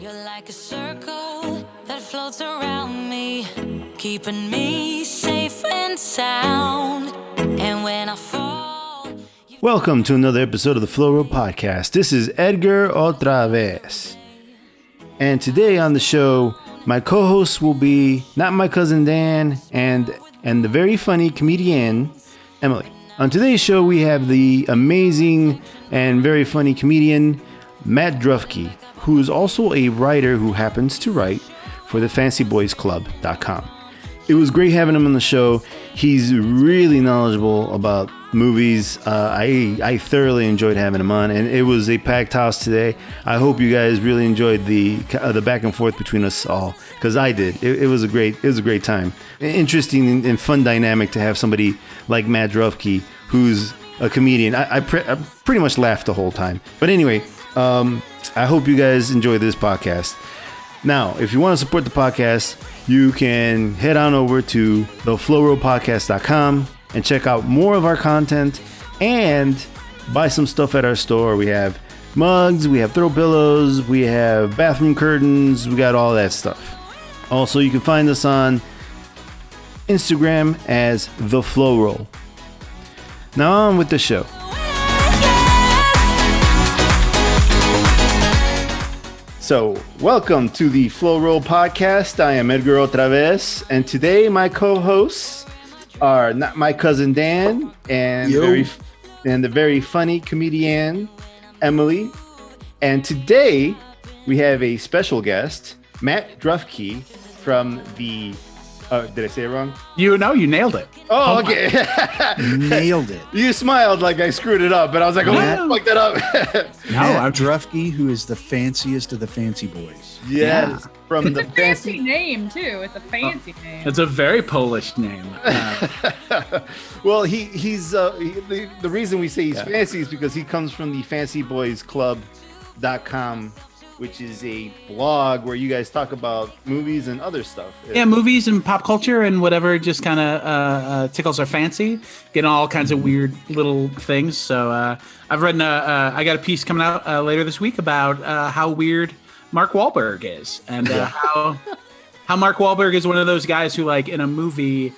You're like a circle that floats around me, keeping me safe and sound. And when I fall... Welcome to another episode of the Flow Road Podcast. This is Edgar OtraVez. And today on the show, my co-host will be not my cousin Dan and the very funny comedian Emilie. On today's show, we have the amazing and very funny comedian Matt Drufke, who is also a writer who happens to write for the fancyboysclub.com. It was great having him on the show. He's really knowledgeable about movies. I thoroughly enjoyed having him on, and it was a packed house today. I hope you guys really enjoyed the back and forth between us all, because I did. It was a great time. Interesting and fun dynamic to have somebody like Matt Drufke, who's a comedian. I pretty much laughed the whole time. But anyway, I hope you guys enjoy this podcast. Now, if you want to support the podcast, you can head on over to theflowroadpodcast.com and check out more of our content and buy some stuff at our store. We have mugs, we have throw pillows, we have bathroom curtains, we got all that stuff. Also, you can find us on Instagram as The Flow Roll. Now on with the show. So, welcome to the Flow Roll Podcast. I am Edgar OtraVez, and today my co-hosts are not my cousin Dan and the very funny comedian Emilie. And today we have a special guest, Matt Drufke from the. Did I say it wrong? You nailed it. Oh, okay. Nailed it. You smiled like I screwed it up, but I was like, oh, I fucked that up. Matt Drufke, who is the fanciest of the fancy boys. Yes, from it's the a fancy name too. It's a fancy name. It's a very Polish name. Well, he's the reason we say he's fancy is because he comes from the fancyboysclub.com, which is a blog where you guys talk about movies and other stuff. Yeah, movies and pop culture and whatever just kind of tickles our fancy, getting all kinds of weird little things. So I've written I got a piece coming out later this week about how weird Mark Wahlberg is, and how Mark Wahlberg is one of those guys who, like, in a movie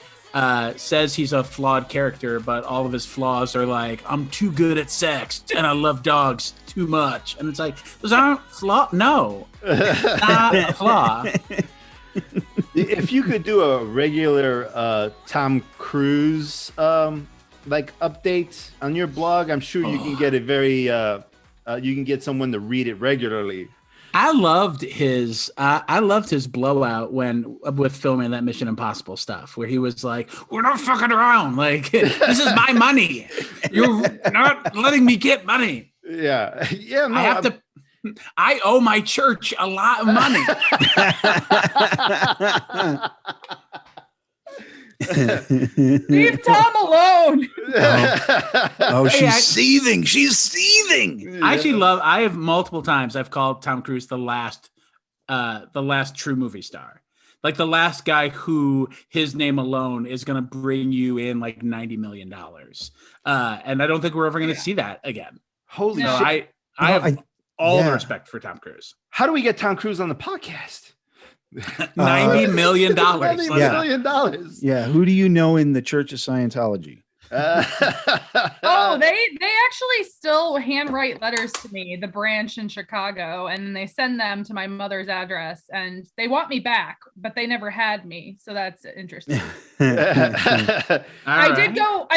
says he's a flawed character, but all of his flaws are like, I'm too good at sex and I love dogs too much. And it's like, those aren't flaw. No, not a flaw. If you could do a regular Tom Cruise like update on your blog, I'm sure you can get a very you can get someone to read it regularly. I loved his blowout with filming that Mission Impossible stuff, where he was like, "We're not fucking around. Like, this is my money. You're not letting me get money." Yeah. No, I owe my church a lot of money. Leave Tom alone. She's seething. She's seething. I have multiple times I've called Tom Cruise the last true movie star. Like the last guy who his name alone is going to bring you in like $90 million. And I don't think we're ever going to see that again. Holy shit. I have all the respect for Tom Cruise. How do we get Tom Cruise on the podcast? $90 million. $90 million. Yeah. Who do you know in the Church of Scientology? Oh, they actually still handwrite letters to me, the branch in Chicago, and they send them to my mother's address, and they want me back, but they never had me, so that's interesting. I did go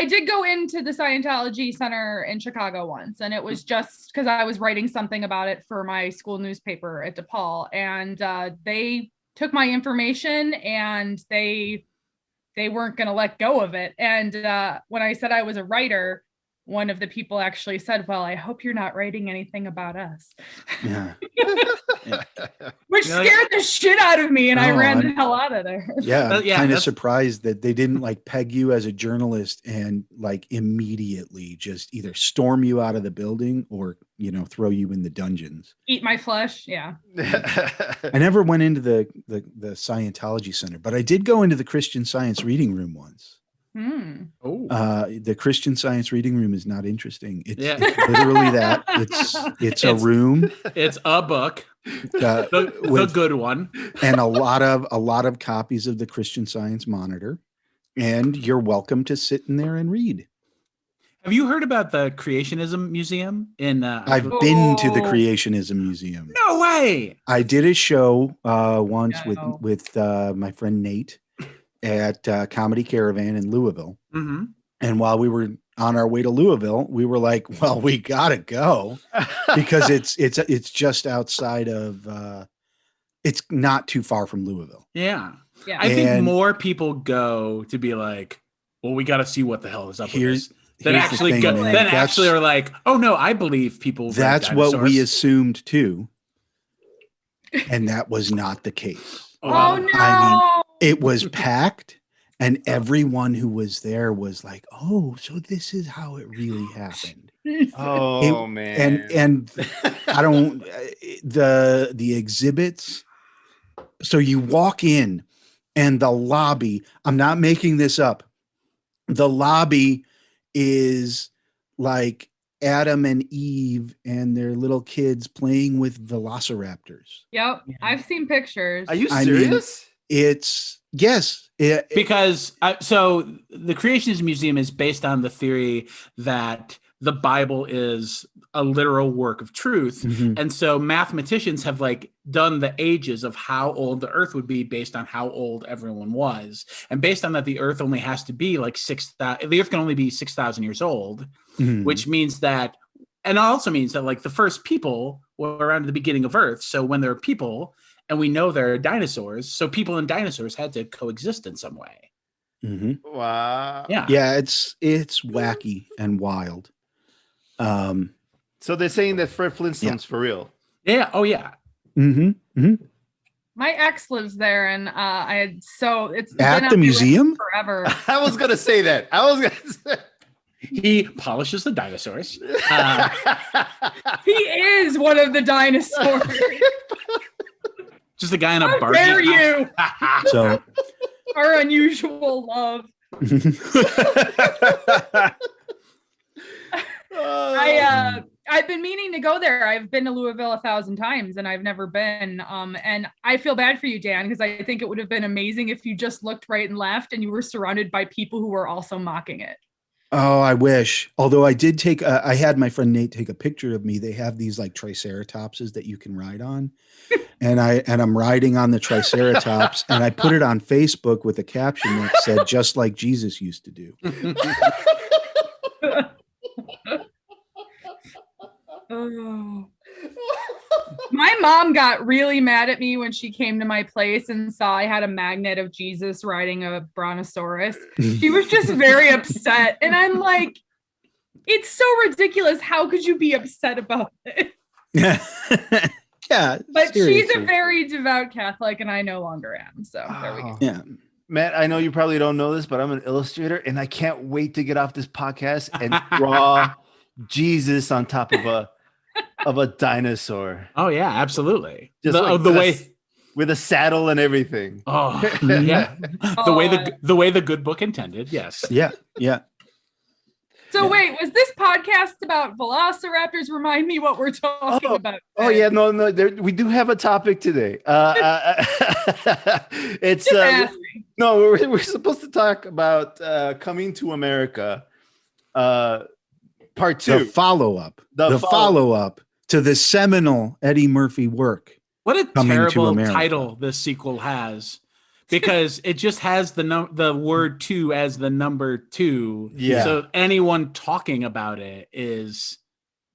into the Scientology Center in Chicago once, and it was just because I was writing something about it for my school newspaper at DePaul, and they took my information and they weren't going to let go of it. And when I said I was a writer, one of the people actually said, "Well, I hope you're not writing anything about us." Yeah. Which scared the shit out of me, and I ran the hell out of there. Yeah, kind of surprised that they didn't like peg you as a journalist and like immediately just either storm you out of the building or, throw you in the dungeons. Eat my flesh. Yeah. I never went into the Scientology Center, but I did go into the Christian Science reading room once. Oh, The Christian Science reading room is not interesting. It's literally that. It's a room. It's a book, the good one, and a lot of copies of the Christian Science Monitor. And you're welcome to sit in there and read. Have you heard about the Creationism Museum in? I've been to the Creationism Museum. No way. I did a show once with my friend Nate at Comedy Caravan in Louisville. Mm-hmm. And while we were on our way to Louisville, we were like, "Well, we gotta go," because it's just outside of. It's not too far from Louisville. Yeah. I think more people go to be like, "Well, we got to see what the hell is up with this." Then actually actually are like, "Oh no, I believe people." That's what we assumed too, and that was not the case. Oh no! I mean, it was packed, and everyone who was there was like, "Oh, so this is how it really happened." Man! And I don't the exhibits. So you walk in, and the lobby. I'm not making this up. The lobby is like Adam and Eve and their little kids playing with velociraptors. Yep, I've seen pictures. Are you serious? Because so the Creationism Museum is based on the theory that the Bible is a literal work of truth. Mm-hmm. And so mathematicians have like done the ages of how old the earth would be based on how old everyone was. And based on that, the earth only has to be like the earth can only be 6,000 years old, which means that, and it also means that like the first people were around the beginning of earth. So when there are people, and we know there are dinosaurs, so people and dinosaurs had to coexist in some way. Mm-hmm. Wow. Yeah, it's wacky and wild. So they're saying that Fred Flintstone's for real. Yeah. Oh yeah. Mm-hmm. Mm-hmm. My ex lives there, and it's at been the museum forever. I was gonna say that. He polishes the dinosaurs. He is one of the dinosaurs. Just a guy in a bar. How dare you? So Our unusual love. I've been meaning to go there. I've been to Louisville 1,000 times and I've never been. And I feel bad for you, Dan, because I think it would have been amazing if you just looked right and left and you were surrounded by people who were also mocking it. Oh, I wish. Although I did I had my friend Nate take a picture of me. They have these like triceratopses that you can ride on. And I'm riding on the triceratops and I put it on Facebook with a caption that said, "Just like Jesus used to do." Oh. My mom got really mad at me when she came to my place and saw I had a magnet of Jesus riding a brontosaurus. She was just very upset. And I'm like, it's so ridiculous. How could you be upset about it? Yeah. But seriously. she's a very devout Catholic and I no longer am. So there we go. Yeah. Matt, I know you probably don't know this, but I'm an illustrator and I can't wait to get off this podcast and draw Jesus on top of a dinosaur. Oh yeah, absolutely. Just the way with a saddle and everything. Oh yeah, the way the good book intended. Yes. Yeah. Yeah. So wait, was this podcast about velociraptors? Remind me what we're talking about. Oh yeah, no, we do have a topic today. It's no, we're supposed to talk about Coming to America, part 2, The follow-up to the seminal Eddie Murphy work. What a Coming to terrible America. title this sequel has, because it just has the word 2 as the number 2. Yeah. So anyone talking about it is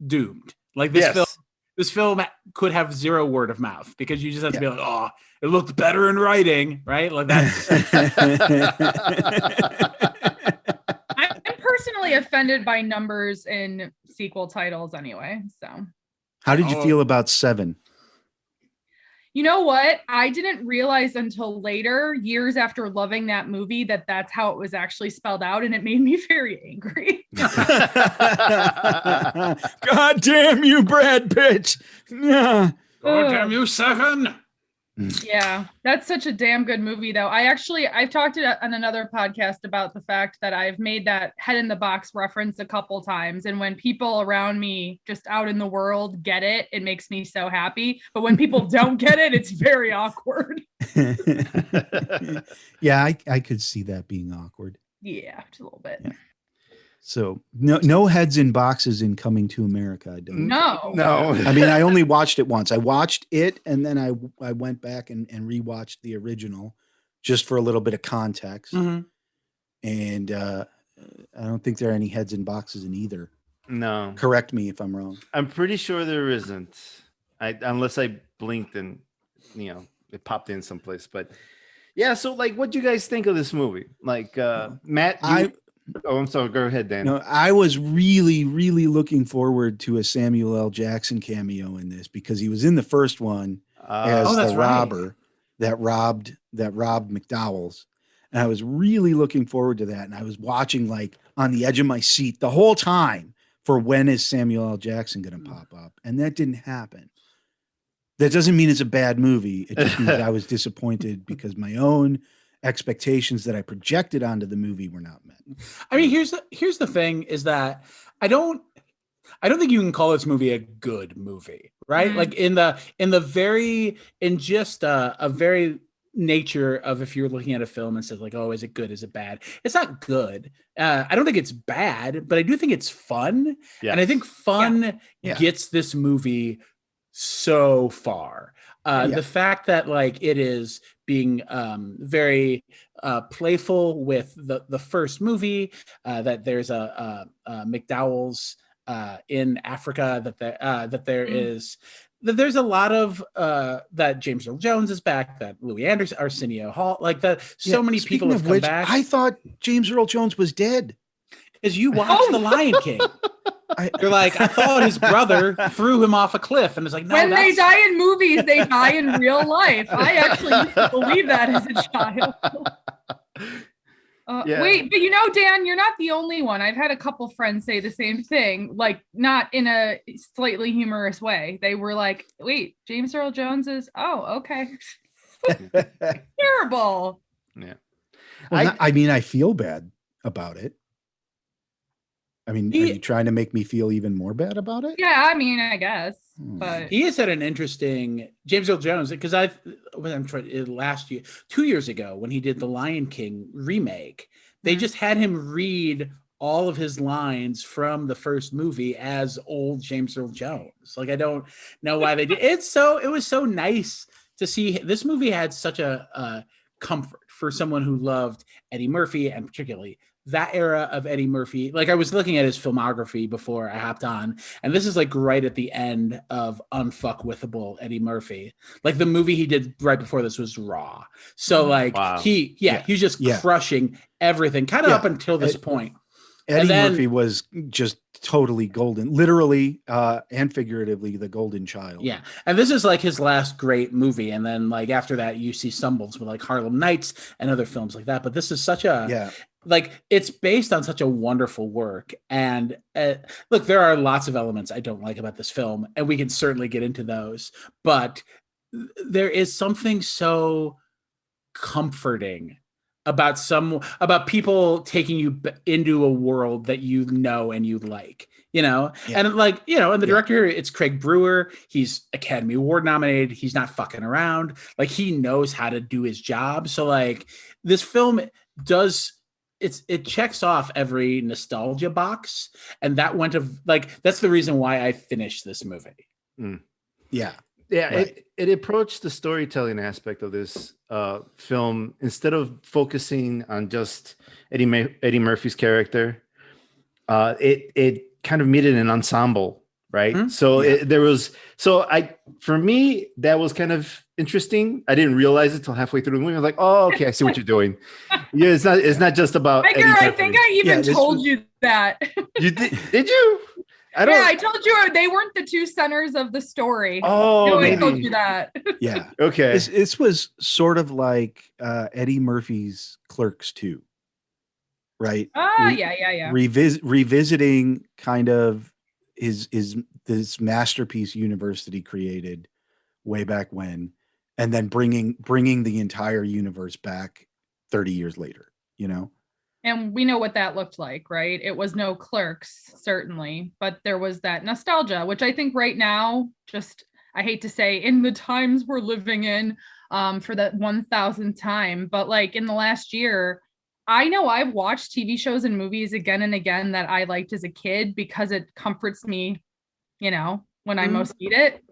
doomed. Like this film could have 0 word of mouth because you just have to be like, oh, it looked better in writing, right? Like that's. I'm personally offended by numbers in sequel titles anyway. So How did you feel about 7? you know what? I didn't realize until later, years after loving that movie, that that's how it was actually spelled out. And it made me very angry. God damn you, Brad Pitt. Yeah. God damn you, 7. Yeah, that's such a damn good movie, though. I've talked on another podcast about the fact that I've made that head in the box reference a couple times. And when people around me just out in the world get it, it makes me so happy. But when people don't get it, it's very awkward. Yeah, I could see that being awkward. Yeah, just a little bit. Yeah. So no heads in boxes in Coming to America. I don't. No. No. I mean, I only watched it once. I watched it, and then I went back and rewatched the original just for a little bit of context. Mhm. And I don't think there are any heads in boxes in either. No. Correct me if I'm wrong. I'm pretty sure there isn't. Unless I blinked and it popped in someplace. But yeah, so like, what do you guys think of this movie? Like, Matt, oh, I'm sorry. Go ahead, Dan. No, I was really, really looking forward to a Samuel L. Jackson cameo in this because he was in the first one as the robber that robbed McDowell's, and I was really looking forward to that. And I was watching like on the edge of my seat the whole time for when is Samuel L. Jackson going to pop up, and that didn't happen. That doesn't mean it's a bad movie. It just means I was disappointed because my own expectations that I projected onto the movie were not met. I mean, here's the thing is that I don't think you can call this movie a good movie, right? Like in just a very nature of, if you're looking at a film and says like, oh, is it good? Is it bad? It's not good. I don't think it's bad, but I do think it's fun. Yeah. And I think fun gets this movie so far. The fact that like it is being very playful with the first movie, that there's a McDowell's in Africa, that there's a lot of that James Earl Jones is back, that Louis Anderson, Arsenio Hall, like that. So many people have come back. I thought James Earl Jones was dead. As you watched The Lion King. You're like, I thought his brother threw him off a cliff, and it's like, no. When they die in movies, they die in real life. I actually used to believe that as a child. Wait, but Dan, you're not the only one. I've had a couple friends say the same thing, like not in a slightly humorous way. They were like, wait, James Earl Jones is, oh, okay. Terrible. Yeah. Well, I mean, I feel bad about it. I mean, are you trying to make me feel even more bad about it? Yeah, I mean, I guess. But he has had an interesting James Earl I'm trying last year, 2 years ago, when he did the Lion King remake, they just had him read all of his lines from the first movie as old James Earl Jones. Like, I don't know why they did it. It was so nice to see. This movie had such a comfort for someone who loved Eddie Murphy, and particularly that era of Eddie Murphy. Like, I was looking at his filmography before I hopped on, and this is like right at the end of unfuckwithable Eddie Murphy. Like, the movie he did right before this was Raw. So like, he was just crushing everything kind of up until this point. Eddie Murphy was just totally golden, literally and figuratively, the golden child. Yeah. And this is like his last great movie. And then like after that, you see stumbles with like Harlem Nights and other films like that. But this is such a, like, it's based on such a wonderful work. And look, there are lots of elements I don't like about this film, and we can certainly get into those. But there is something so comforting about people taking you into a world that you know and you like, and like, and the director here, it's Craig Brewer. He's Academy Award nominated. He's not fucking around. Like, he knows how to do his job. So like, this film it checks off every nostalgia box, and that's the reason why I finished this movie. Yeah. Right. It approached the storytelling aspect of this film, instead of focusing on just Eddie Murphy's character. It kind of made it an ensemble, right? Mm-hmm. So for me, that was kind of interesting. I didn't realize it till halfway through the movie. I was like, oh, okay, I see what you're doing. Yeah, it's not just about. I think I even told you that. You did you? I told you they weren't the two centers of the story. Oh, I told you that. Yeah. Okay. This was sort of like Eddie Murphy's Clerks 2, right? Yeah. Revisiting kind of this masterpiece universe that he created way back when, and then bringing the entire universe back 30 years later, you know? And we know what that looked like, right? It was no Clerks, certainly, but there was that nostalgia, which I think right now, just, I hate to say, in the times we're living in, for that 1000th time, but like in the last year, I know I've watched TV shows and movies again and again that I liked as a kid because it comforts me, you know, when I most need it.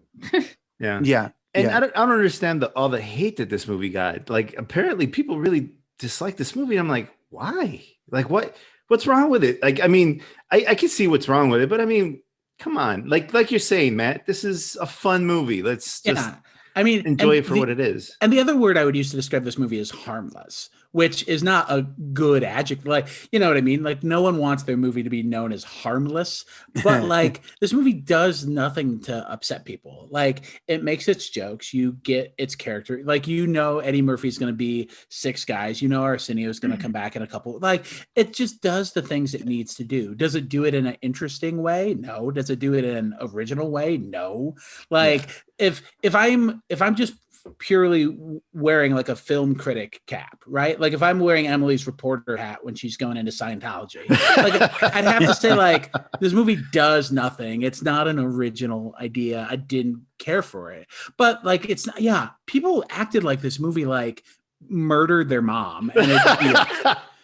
Yeah. Yeah. And yeah. I don't understand all the hate that this movie got. Like, apparently people really dislike this movie. I'm like, why? Like, what's wrong with it? Like, I mean, I can see what's wrong with it, but I mean, come on. Like you're saying, Matt, this is a fun movie. Let's just I mean, enjoy it for what it is. And the other word I would use to describe this movie is harmless, which is not a good adjective. Like, you know what I mean? Like, no one wants their movie to be known as harmless, but like this movie does nothing to upset people. Like, it makes its jokes. You get its character. Like, you know, Eddie Murphy's going to be 6 guys. You know, Arsenio's going to come back in a couple. Like, it just does the things it needs to do. Does it do it in an interesting way? No. Does it do it in an original way? No. Like, if I'm just purely wearing like a film critic cap, right? Like if I'm wearing Emilie's reporter hat when she's going into Scientology, like I'd have to say like this movie does nothing. It's not an original idea. I didn't care for it, but like it's not. Yeah, people acted like this movie like murdered their mom, and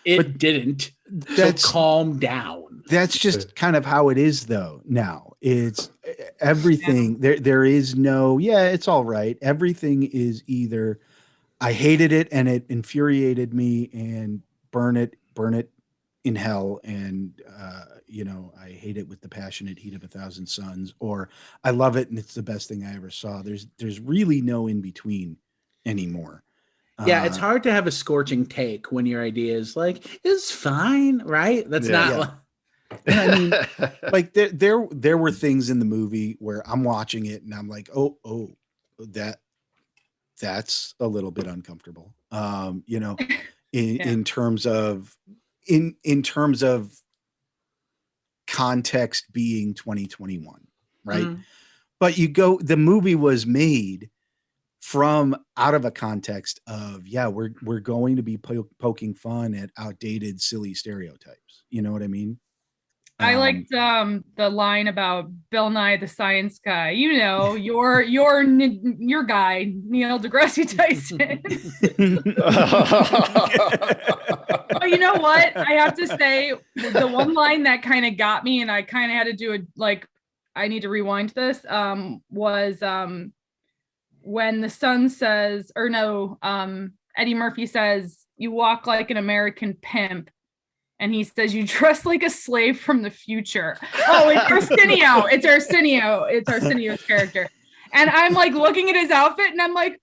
it didn't. That's so calm down. That's just kind of how it is though. Now it's everything. There is no, it's all right. Everything is either I hated it and it infuriated me and burn it in hell. And, I hate it with the passionate heat of 1,000 suns, or I love it and it's the best thing I ever saw. There's really no in between anymore. Yeah, it's hard to have a scorching take when your idea is like, it's fine, right? That's not. Yeah. I mean, like there were things in the movie where I'm watching it and I'm like, oh, that's a little bit uncomfortable. In terms of context being 2021, right? Mm. But the movie was made from out of a context of, we're going to be poking fun at outdated, silly stereotypes. You know what I mean? I liked the line about Bill Nye the Science Guy. You know, your guy, Neil deGrasse Tyson. But you know what? I have to say, the one line that kind of got me, and I kind of had to do it. Like, I need to rewind this. Was when the son says, or no, Eddie Murphy says, "You walk like an American pimp." And he says, "You dress like a slave from the future." Oh, it's Arsenio. It's Arsenio's character. And I'm like looking at his outfit and I'm like,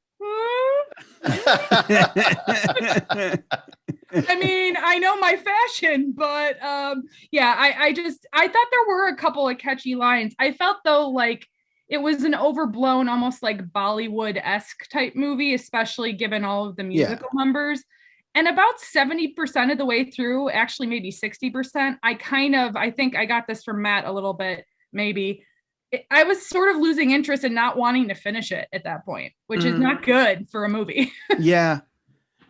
I mean, I know my fashion, but I thought there were a couple of catchy lines. I felt though like it was an overblown, almost like Bollywood-esque type movie, especially given all of the musical numbers. And about 70% of the way through, actually maybe 60%, I think I got this from Matt a little bit, maybe. I was sort of losing interest and not wanting to finish it at that point, which is not good for a movie. Yeah.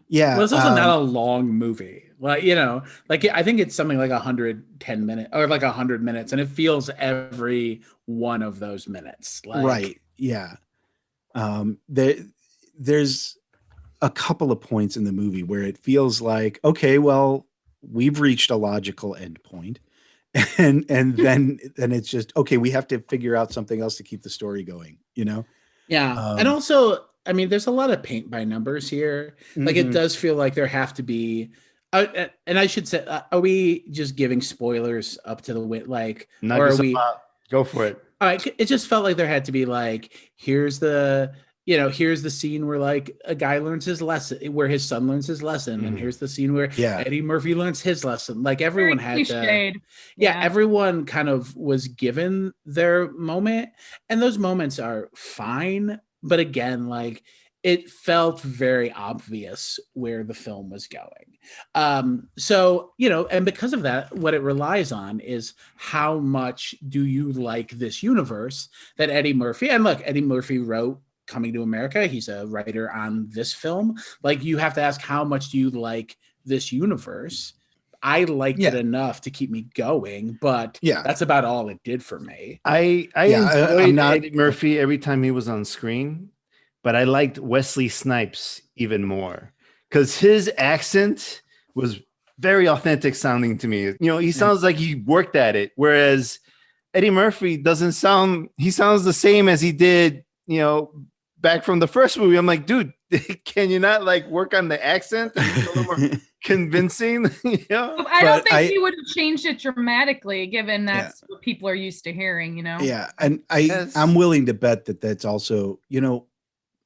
Well, it's also not a long movie. Like, I think it's something like 110 minutes or like 100 minutes, and it feels every one of those minutes. Right. Yeah. There's a couple of points in the movie where it feels like, okay, well, we've reached a logical endpoint, and then it's just, okay, we have to figure out something else to keep the story going, Yeah. And also, I mean, there's a lot of paint by numbers here. Like, it does feel like there have to be, and I should say, are we just giving spoilers up to the wit? Like, or are we? Go for it. All right. It just felt like there had to be like, here's the scene where like a guy learns his lesson, where his son learns his lesson. And here's the scene where Eddie Murphy learns his lesson. Like everyone had to, everyone kind of was given their moment, and those moments are fine. But again, like it felt very obvious where the film was going. So, and because of that, what it relies on is how much do you like this universe that Eddie Murphy, and look, Eddie Murphy wrote coming to America. He's a writer on this film. Like, you have to ask, how much do you like this universe? I liked it enough to keep me going, but that's about all it did for me. I enjoyed Eddie Murphy every time he was on screen, but I liked Wesley Snipes even more because his accent was very authentic sounding to me. You know, he sounds like he worked at it, whereas Eddie Murphy doesn't sound, he sounds the same as he did, you know, back from the first movie. I'm like, dude, can you not like work on the accent and a little more convincing? You know? I don't think he would have changed it dramatically, given that's what people are used to hearing, you know? Yeah. And I'm willing to bet that that's also, you know,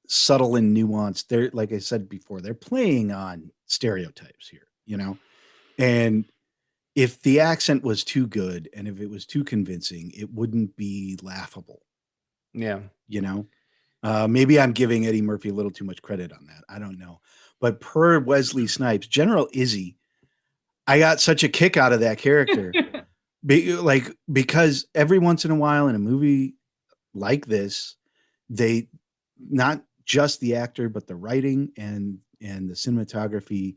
subtle and nuanced. They're, like I said before, they're playing on stereotypes here, you know? And if the accent was too good and if it was too convincing, it wouldn't be laughable. Yeah. You know? Maybe I'm giving Eddie Murphy a little too much credit on that. I don't know. But per Wesley Snipes, General Izzy, I got such a kick out of that character. Because every once in a while in a movie like this, they, not just the actor, but the writing and the cinematography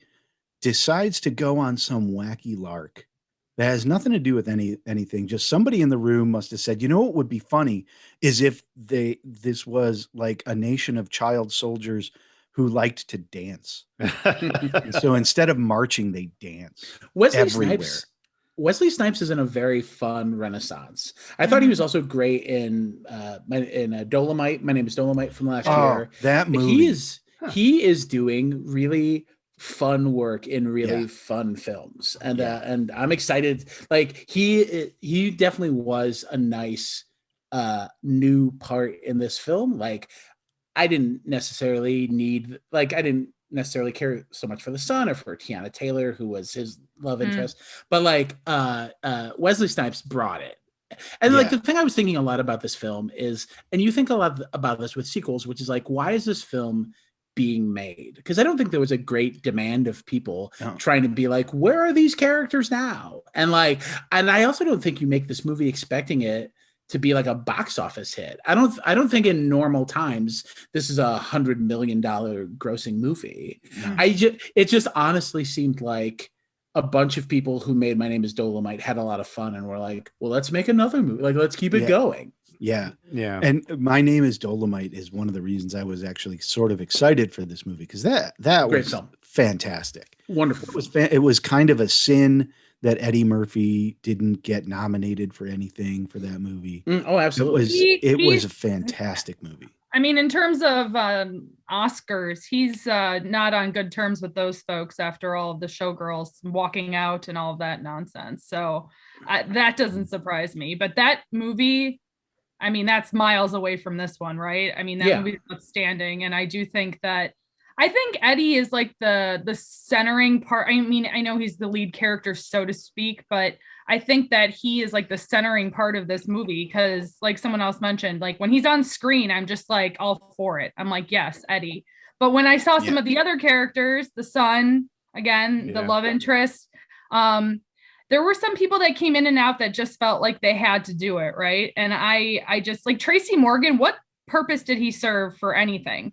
decides to go on some wacky lark that has nothing to do with anything. Just somebody in the room must have said, you know what would be funny is if this was like a nation of child soldiers who liked to dance. So instead of marching, they dance everywhere. Wesley Snipes is in a very fun renaissance. I thought he was also great in Dolomite. My Name is Dolomite from last year. That movie. He is doing really fun work in really fun films, and I'm excited. Like, he definitely was a nice new part in this film. Like, I didn't necessarily care so much for the son or for Tiana Taylor, who was his love interest, but like Wesley Snipes brought it. And like, the thing I was thinking a lot about this film is, and you think a lot about this with sequels, which is like, why is this film being made? Because I don't think there was a great demand of people trying to be like, where are these characters now? And I also don't think you make this movie expecting it to be like a box office hit. I don't think in normal times this is $100 million grossing movie. It just honestly seemed like a bunch of people who made My Name is Dolomite had a lot of fun and were like, well, let's make another movie. Like, let's keep it going. Yeah. And My Name is Dolomite is one of the reasons I was actually sort of excited for this movie, because that great was film. Fantastic. Wonderful. It was kind of a sin that Eddie Murphy didn't get nominated for anything for that movie. Oh, absolutely. It was a fantastic movie. I mean, in terms of Oscars, he's not on good terms with those folks after all of the Showgirls walking out and all of that nonsense. So that doesn't surprise me. But that movie, I mean, that's miles away from this one, right? I mean, that movie is outstanding. And I do think that, I think Eddie is like the centering part. I mean, I know he's the lead character, so to speak, but I think that he is like the centering part of this movie, because like someone else mentioned, like when he's on screen, I'm just like all for it. I'm like, yes, Eddie. But when I saw some of the other characters, the son, again, the love interest, there were some people that came in and out that just felt like they had to do it, right? And I just, like, Tracy Morgan, what purpose did he serve for anything?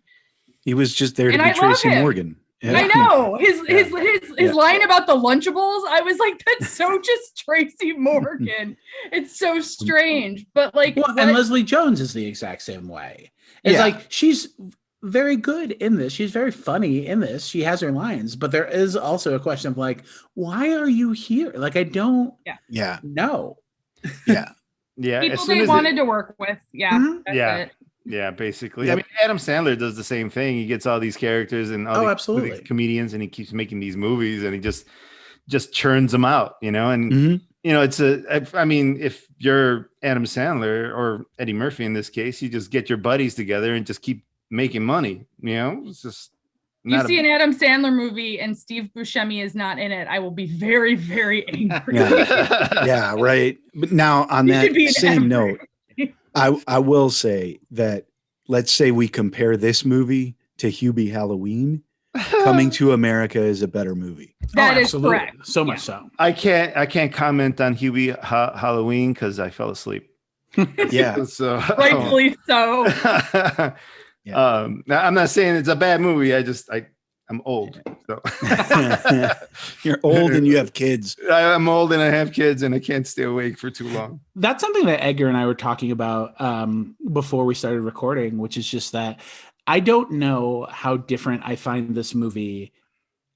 He was just there to be Tracy Morgan. Yeah. I know his line about the Lunchables. I was like, that's so just Tracy Morgan. It's so strange, but like, and Leslie Jones is the exact same way. It's like, she's very good in this. She's very funny in this. She has her lines, but there is also a question of like, why are you here? Like, I don't know. People they wanted to work with. It. Yeah, basically. I mean, Adam Sandler does the same thing. He gets all these characters and all these comedians, and he keeps making these movies, and he just churns them out, you know. And you know, I mean, if you're Adam Sandler or Eddie Murphy in this case, you just get your buddies together and just keep making money. You know, it's just you see an Adam Sandler movie and Steve Buscemi is not in it, I will be very, very angry. Yeah, right. But now on that same note, I will say that, let's say we compare this movie to Hubie Halloween. Coming to America is a better movie. That is correct. So much so. I can't comment on Hubie Halloween because I fell asleep. Yeah. So rightfully so. Now, I'm not saying it's a bad movie. I'm old. So You're old and you have kids. I'm old and I have kids and I can't stay awake for too long. That's something that Edgar and I were talking about before we started recording, which is just that I don't know how different I find this movie.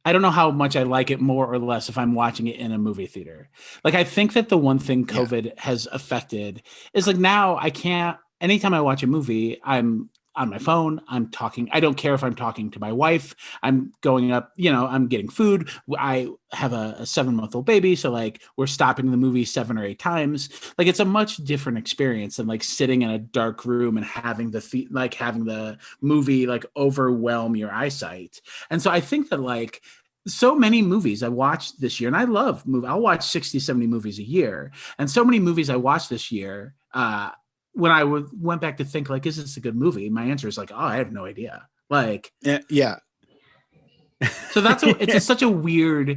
I don't know how much I like it more or less if I'm watching it in a movie theater. Like, I think that the one thing COVID has affected is like now I can't, anytime I watch a movie, I'm on my phone, I'm talking. I don't care if I'm talking to my wife, I'm going up, I'm getting food. I have a 7-month-old baby. So like we're stopping the movie 7 or 8 times. Like it's a much different experience than like sitting in a dark room and having having the movie like overwhelm your eyesight. And so I think that like so many movies I watched this year, and I love movies. I'll watch 60, 70 movies a year. And so many movies I watched this year, when I went back to think like, is this a good movie? My answer is like, oh, I have no idea. Like, yeah. So it's such a weird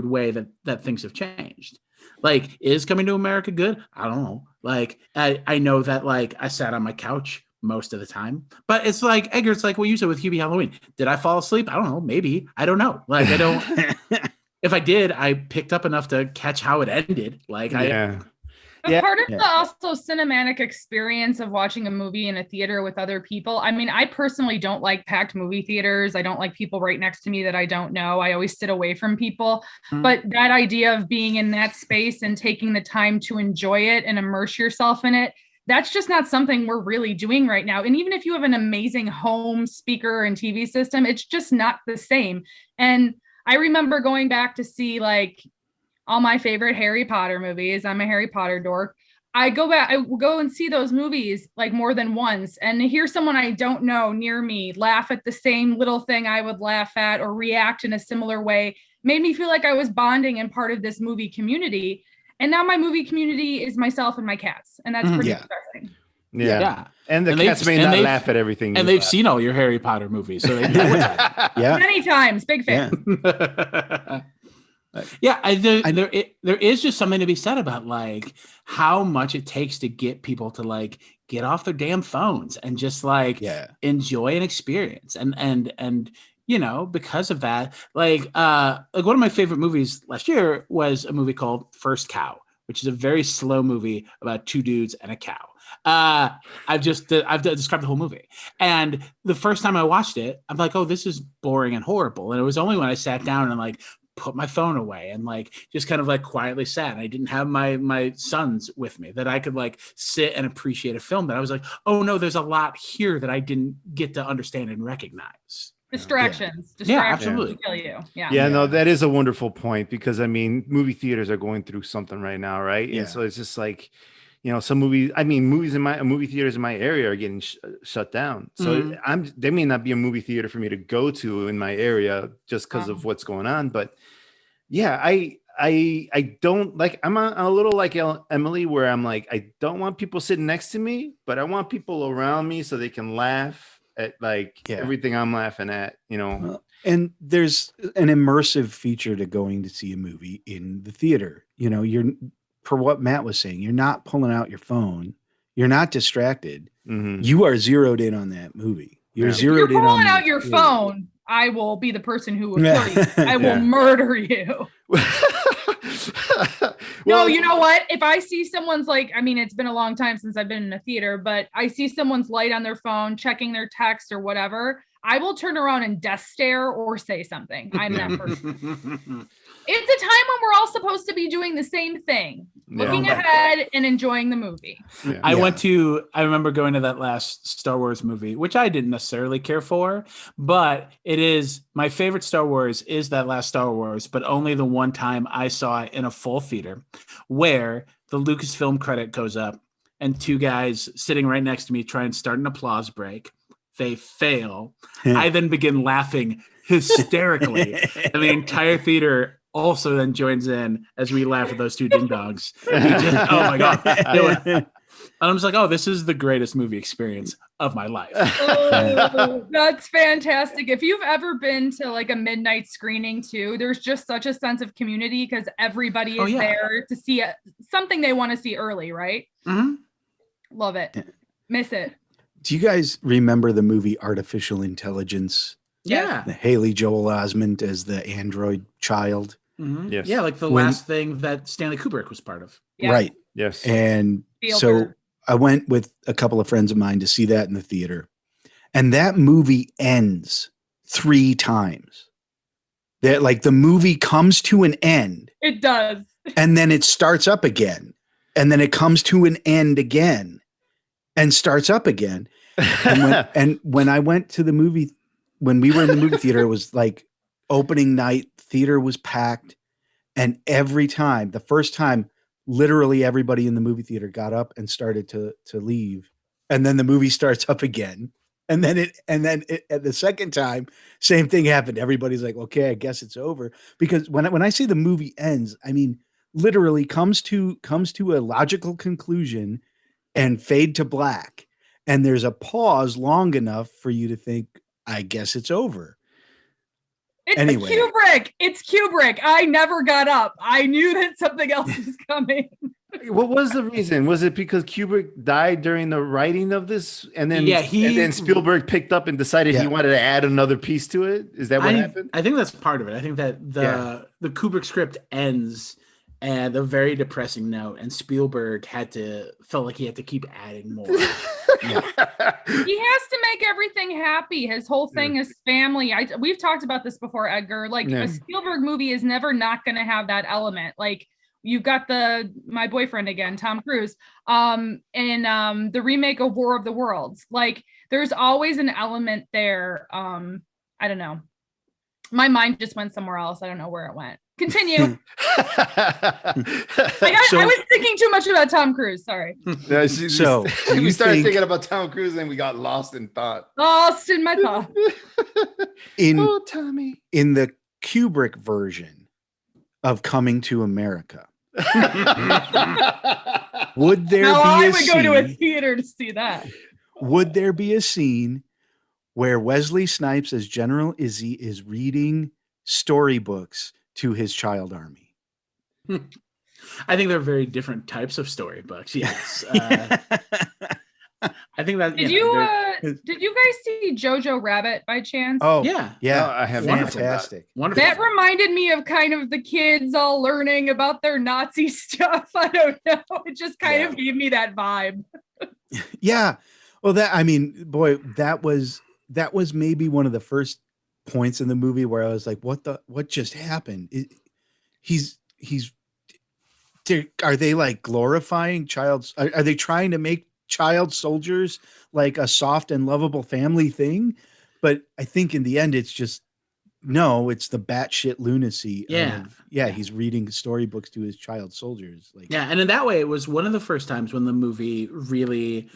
way that things have changed. Like, is Coming to America good? I don't know. Like, I know that like I sat on my couch most of the time, but it's like Edgar, it's like what you said with Hubie Halloween. Did I fall asleep? I don't know. Maybe. I don't know. Like, I don't. If I did, I picked up enough to catch how it ended. Like, But part of the also cinematic experience of watching a movie in a theater with other people. I mean, I personally don't like packed movie theaters. I don't like people right next to me that I don't know. I always sit away from people. Mm-hmm. But that idea of being in that space and taking the time to enjoy it and immerse yourself in it, that's just not something we're really doing right now. And even if you have an amazing home speaker and TV system, it's just not the same. And I remember going back to see like all my favorite Harry Potter movies. I'm a Harry Potter dork. I go and see those movies like more than once, and to hear someone I don't know near me laugh at the same little thing I would laugh at or react in a similar way made me feel like I was bonding and part of this movie community. And now my movie community is myself and my cats, and that's pretty exciting. Yeah. And the cats may not laugh at everything. And they've seen all your Harry Potter movies, so they know what many times. Big fan. There is just something to be said about like how much it takes to get people to like get off their damn phones and just like enjoy an experience. And because of that, like one of my favorite movies last year was a movie called First Cow, which is a very slow movie about 2 dudes and a cow. I've described the whole movie, and the first time I watched it, I'm like, oh, this is boring and horrible. And it was only when I sat down and like put my phone away and like just kind of like quietly sat. I didn't have my sons with me that I could like sit and appreciate a film that I was like, oh no, there's a lot here that I didn't get to understand and recognize. Distractions. Yeah, absolutely. Kill you. No, that is a wonderful point, because I mean, movie theaters are going through something right now, right? And so it's just like, some movies in my movie theaters in my area are getting shut down. So there may not be a movie theater for me to go to in my area just because of what's going on. But yeah, I don't like, I'm a little like Emilie, where I'm like, I don't want people sitting next to me, but I want people around me so they can laugh at like everything I'm laughing at, And there's an immersive feature to going to see a movie in the theater. You're, for what Matt was saying, you're not pulling out your phone. You're not distracted. Mm-hmm. You are zeroed in on that movie. You're zeroed in on. If you're pulling out your phone, I will be the person who will kill you. I will murder you. No, you know what? If I see someone's like, I mean, it's been a long time since I've been in a theater, but I see someone's light on their phone, checking their text or whatever, I will turn around and death stare or say something. I'm that person. It's a time when we're all supposed to be doing the same thing, looking ahead and enjoying the movie. Yeah. I remember going to that last Star Wars movie, which I didn't necessarily care for, but it is my favorite Star Wars is that last Star Wars, but only the one time I saw it in a full theater where the Lucasfilm credit goes up and 2 guys sitting right next to me try and start an applause break. They fail. I then begin laughing hysterically, and the entire theater also then joins in as we laugh at those 2 ding dogs. Oh my god! And I'm just like, oh, this is the greatest movie experience of my life. Oh, that's fantastic. If you've ever been to like a midnight screening too, there's just such a sense of community because everybody is there to see something they want to see early, right? Mm-hmm. Love it. Miss it. Do you guys remember the movie Artificial Intelligence? Yeah. Haley Joel Osment as the android child. Mhm. Yes. Yeah, like the When- last thing that Stanley Kubrick was part of. Yeah. Right. Yes. And Spielberg. so I went with a couple of friends of mine to see that in the theater. And that movie ends 3 times. That like the movie comes to an end It does. and then it starts up again. And then it comes to an end again and starts up again. And when I went to the movie, when we were in the movie theater, it was like opening night, theater was packed. And every time, the first time, literally everybody in the movie theater got up and started to leave. And then the movie starts up again. And then at the second time, same thing happened. Everybody's like, okay, I guess it's over. Because when I say the movie ends, I mean, literally comes to a logical conclusion and fade to black. And there's a pause long enough for you to think, I guess it's over. It's Anyway. Kubrick. It's Kubrick. I never got up. I knew that something else was coming. What was the reason? Was it because Kubrick died during the writing of this, and then and then Spielberg picked up and decided he wanted to add another piece to it? Is that what happened? I think that's part of it. I think that the Kubrick script ends at a very depressing note, and Spielberg felt like he had to keep adding more. He has to make everything happy. His whole thing is family. We've talked about this before, Edgar. Like a Spielberg movie is never not going to have that element. Like you've got my boyfriend again, Tom Cruise, in the remake of War of the Worlds. Like there's always an element there. I don't know. My mind just went somewhere else. I don't know where it went. Continue. I was thinking too much about Tom Cruise. Sorry. No, we started think- thinking about Tom Cruise and we got lost in thought. Lost in my thought. Tommy. In the Kubrick version of Coming to America, would there Now be I a would go to a scene? theater to see that. Would there be a scene where Wesley Snipes as General Izzy is reading storybooks to his child army? I think they're very different types of storybooks. Yes. I think that. Did you guys see Jojo Rabbit by chance? Oh, Yeah. yeah. No, I have Fantastic. Wonderful. That reminded me of kind of the kids all learning about their Nazi stuff. I don't know. It just kind of gave me that vibe. Yeah. Well, that was maybe one of the first points in the movie where I was like, what just happened? Are they like glorifying are they trying to make child soldiers like a soft and lovable family thing? But I think in the end, it's just, no, it's the batshit lunacy. He's reading storybooks to his child soldiers. And in that way, it was one of the first times when the movie really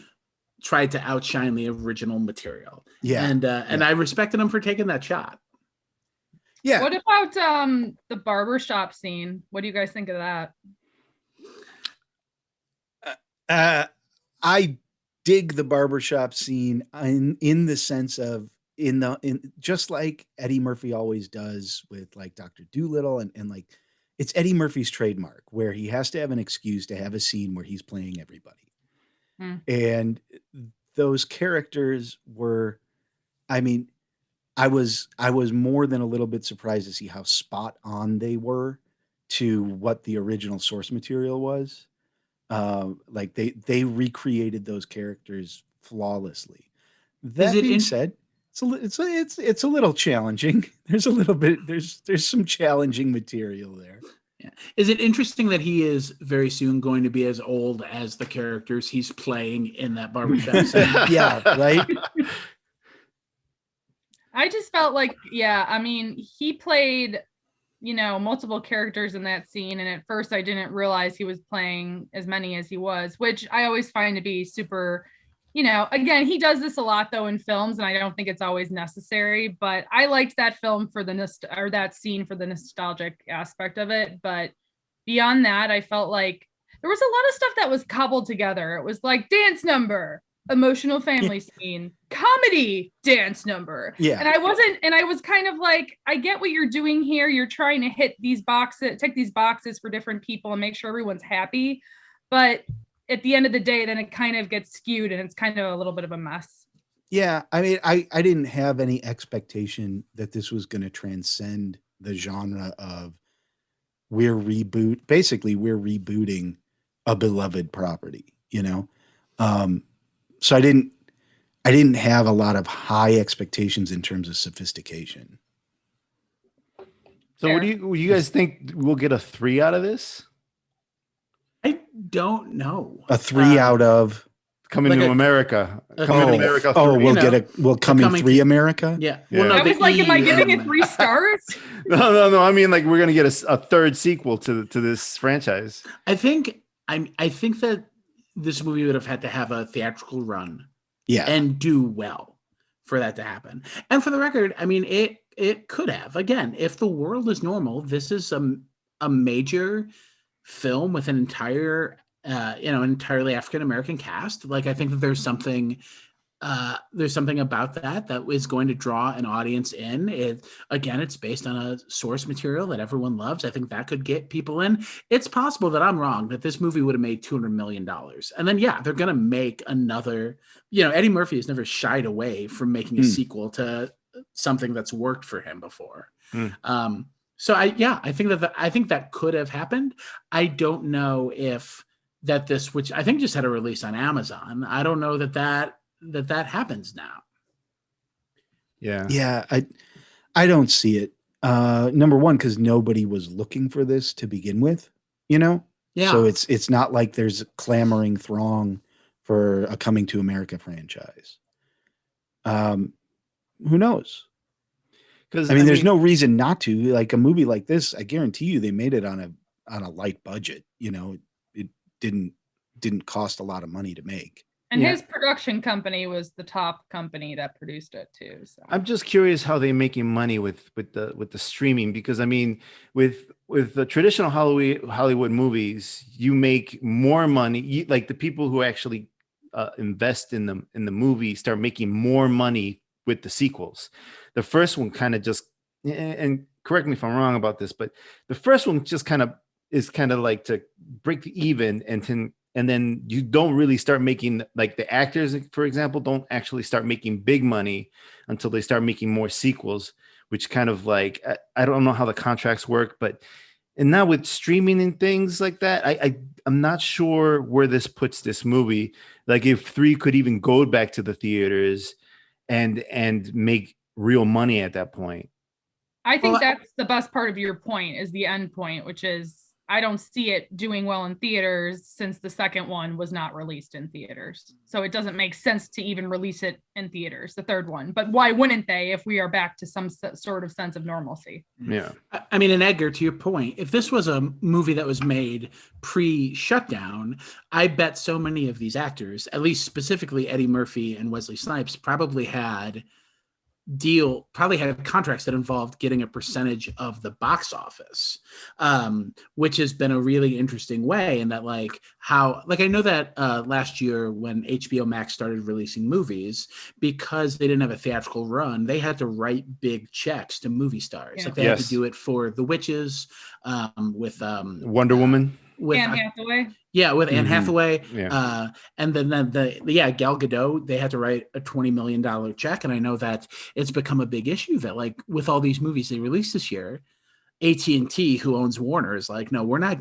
tried to outshine the original material. Yeah. And I respected him for taking that shot. Yeah. What about the barbershop scene? What do you guys think of that? I dig the barbershop scene in the sense of in just like Eddie Murphy always does with like Dr. Dolittle and like it's Eddie Murphy's trademark where he has to have an excuse to have a scene where he's playing everybody. And those characters were, I mean, I was more than a little bit surprised to see how spot on they were to what the original source material was. Like they recreated those characters flawlessly. That being said, it's a little challenging. There's some challenging material there. Yeah. Is it interesting that he is very soon going to be as old as the characters he's playing in that barbershop scene? Yeah, right. I just felt like, I mean, he played, multiple characters in that scene. And at first I didn't realize he was playing as many as he was, which I always find to be super, again, he does this a lot though in films and I don't think it's always necessary, but I liked that film for that scene for the nostalgic aspect of it. But beyond that, I felt like there was a lot of stuff that was cobbled together. It was like dance number, emotional family scene, comedy, dance number. Yeah. And I was kind of like, I get what you're doing here. You're trying to tick these boxes for different people and make sure everyone's happy. But at the end of the day, then it kind of gets skewed and it's kind of a little bit of a mess. Yeah, I mean, I didn't have any expectation that this was going to transcend the genre of basically we're rebooting a beloved property, you know. Um, so I didn't have a lot of high expectations in terms of sophistication. So, Fair. do you guys think we'll get a 3 out of this? I don't know. A 3 out of Coming Like to a- America. a Coming to coming- America 3. oh, we'll know, get we'll coming coming 3 to- America. Yeah. Yeah. Well, no, I the was like, am I E giving it in- 3 stars? No. I mean, like, we're gonna get a third sequel to this franchise. I think that this movie would have had to have a theatrical run Yeah, and do well for that to happen. And for the record, I mean, it could have. Again, if the world is normal, this is a major film with an entire entirely African American cast. Like, I think that there's something about that is going to draw an audience in. It's based on a source material that everyone loves. I think that could get people in. It's possible that I'm wrong, that this movie would have made $200 million. And then, yeah, they're going to make another, Eddie Murphy has never shied away from making a sequel to something that's worked for him before. So I think that could have happened. I don't know if this, which I think just had a release on Amazon, I don't know that happens now. yeah. I don't see it. Number one, because nobody was looking for this to begin with, you know. Yeah. So it's not like there's a clamoring throng for a Coming to America franchise. Who knows? Because I mean, there's no reason not to. Like a movie like this, I guarantee you, they made it on a light budget. You know, it didn't cost a lot of money to make. And Yeah. his production company was the top company that produced it too. So I'm just curious how they're making money with the streaming, because I mean, with the traditional Hollywood movies, you make more money. Like the people who actually invest in the movie start making more money with the sequels. The first one kind of just, and correct me if I'm wrong about this, but the first one just is like to break even, and then you don't really start making, like the actors, for example, don't actually start making big money until they start making more sequels, which kind of like, I don't know how the contracts work, and now with streaming and things like that, I'm not sure where this puts this movie. Like if 3 could even go back to the theaters and make real money at that point. I think that's the best part of your point, is the end point, which is I don't see it doing well in theaters since the second one was not released in theaters. So it doesn't make sense to even release it in theaters, the third one. But why wouldn't they if we are back to some sort of sense of normalcy? Yeah. I mean, and Edgar, to your point, if this was a movie that was made pre-shutdown, I bet so many of these actors, at least specifically Eddie Murphy and Wesley Snipes, probably had contracts that involved getting a percentage of the box office, which has been a really interesting way. And that I know that last year when HBO Max started releasing movies, because they didn't have a theatrical run, they had to write big checks to movie stars. Yeah. Like they had to do it for The Witches, with Wonder Woman. with Anne Hathaway. Yeah, with Anne Mhm. Hathaway. Yeah. And then Gal Gadot, they had to write a $20 million check. And I know that it's become a big issue that, like, with all these movies they released this year, AT&T, who owns Warner, is like, no, we're not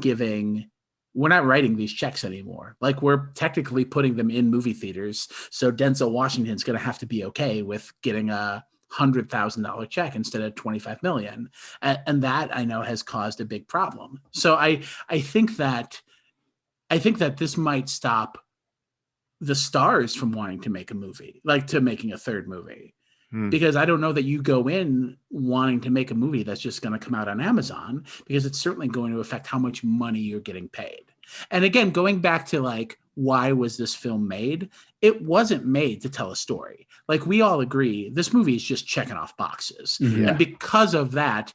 writing these checks anymore. Like, we're technically putting them in movie theaters. So Denzel Washington's going to have to be okay with getting a $100,000 check instead of $25 million. And that, I know, has caused a big problem. So I think that this might stop the stars from wanting to make a movie, like to making a third movie. Because I don't know that you go in wanting to make a movie that's just going to come out on Amazon, because it's certainly going to affect how much money you're getting paid. And again, going back to like, why was this film made? It wasn't made to tell a story. Like, we all agree, this movie is just checking off boxes. Yeah. And because of that,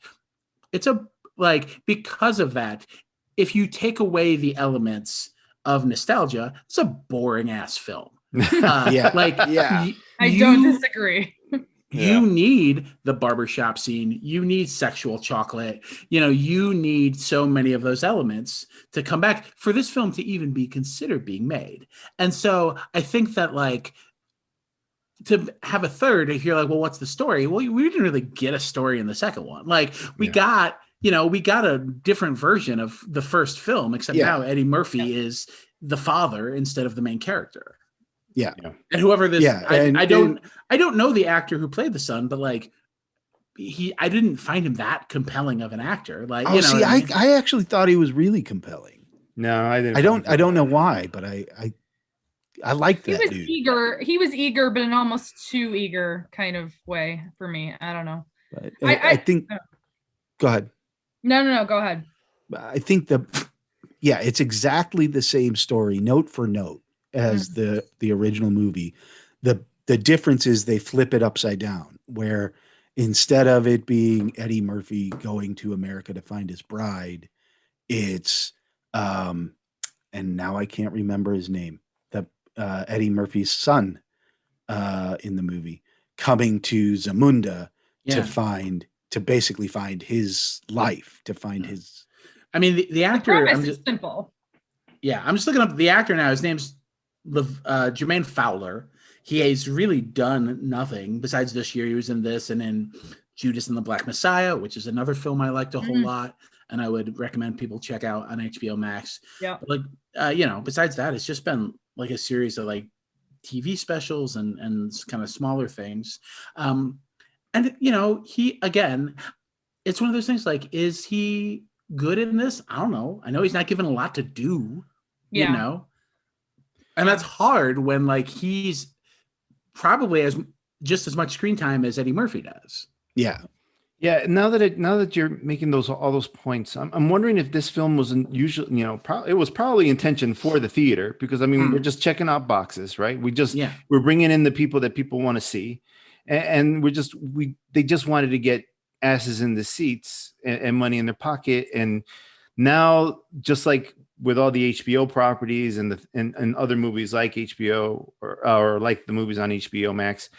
if you take away the elements of nostalgia, it's a boring ass film. Yeah. I don't disagree. You need the barbershop scene. You need sexual chocolate. You need so many of those elements to come back for this film to even be considered being made. And so I think that, like, to have a third, if you're like, well, what's the story? Well, we didn't really get a story in the second one. Like we got a different version of the first film, except now Eddie Murphy is the father instead of the main character. Yeah. And whoever this, I don't know the actor who played the son, but like I didn't find him that compelling of an actor. Like, I actually thought he was really compelling. No, I didn't. I don't know why, but I like that dude. He was eager, but in almost too eager kind of way for me. I don't know. But I think. Go ahead. No. Go ahead. I think it's exactly the same story, note for note, as the original movie. The difference is they flip it upside down, where instead of it being Eddie Murphy going to America to find his bride, it's and now I can't remember his name. Eddie Murphy's son in the movie coming to Zamunda to basically find his life, to find his. I mean, the actor. I'm just simple. Yeah, I'm just looking up the actor now. His name's Jermaine Fowler. He has really done nothing besides this year. He was in this and in Judas and the Black Messiah, which is another film I liked a whole lot, and I would recommend people check out on HBO Max. Yeah, but like besides that, it's just been like a series of like TV specials and kind of smaller things. And he, again, it's one of those things like, is he good in this? I don't know. I know he's not given a lot to do, and that's hard when like he's probably just as much screen time as Eddie Murphy does. Yeah. Yeah, now that you're making all those points, I'm wondering if this film wasn't usually, it was probably intentioned for the theater, because I mean we're just checking out boxes, right? We're bringing in the people that people want to see, and they just wanted to get asses in the seats and money in their pocket, and now just like with all the HBO properties and other movies like HBO or like the movies on HBO Max,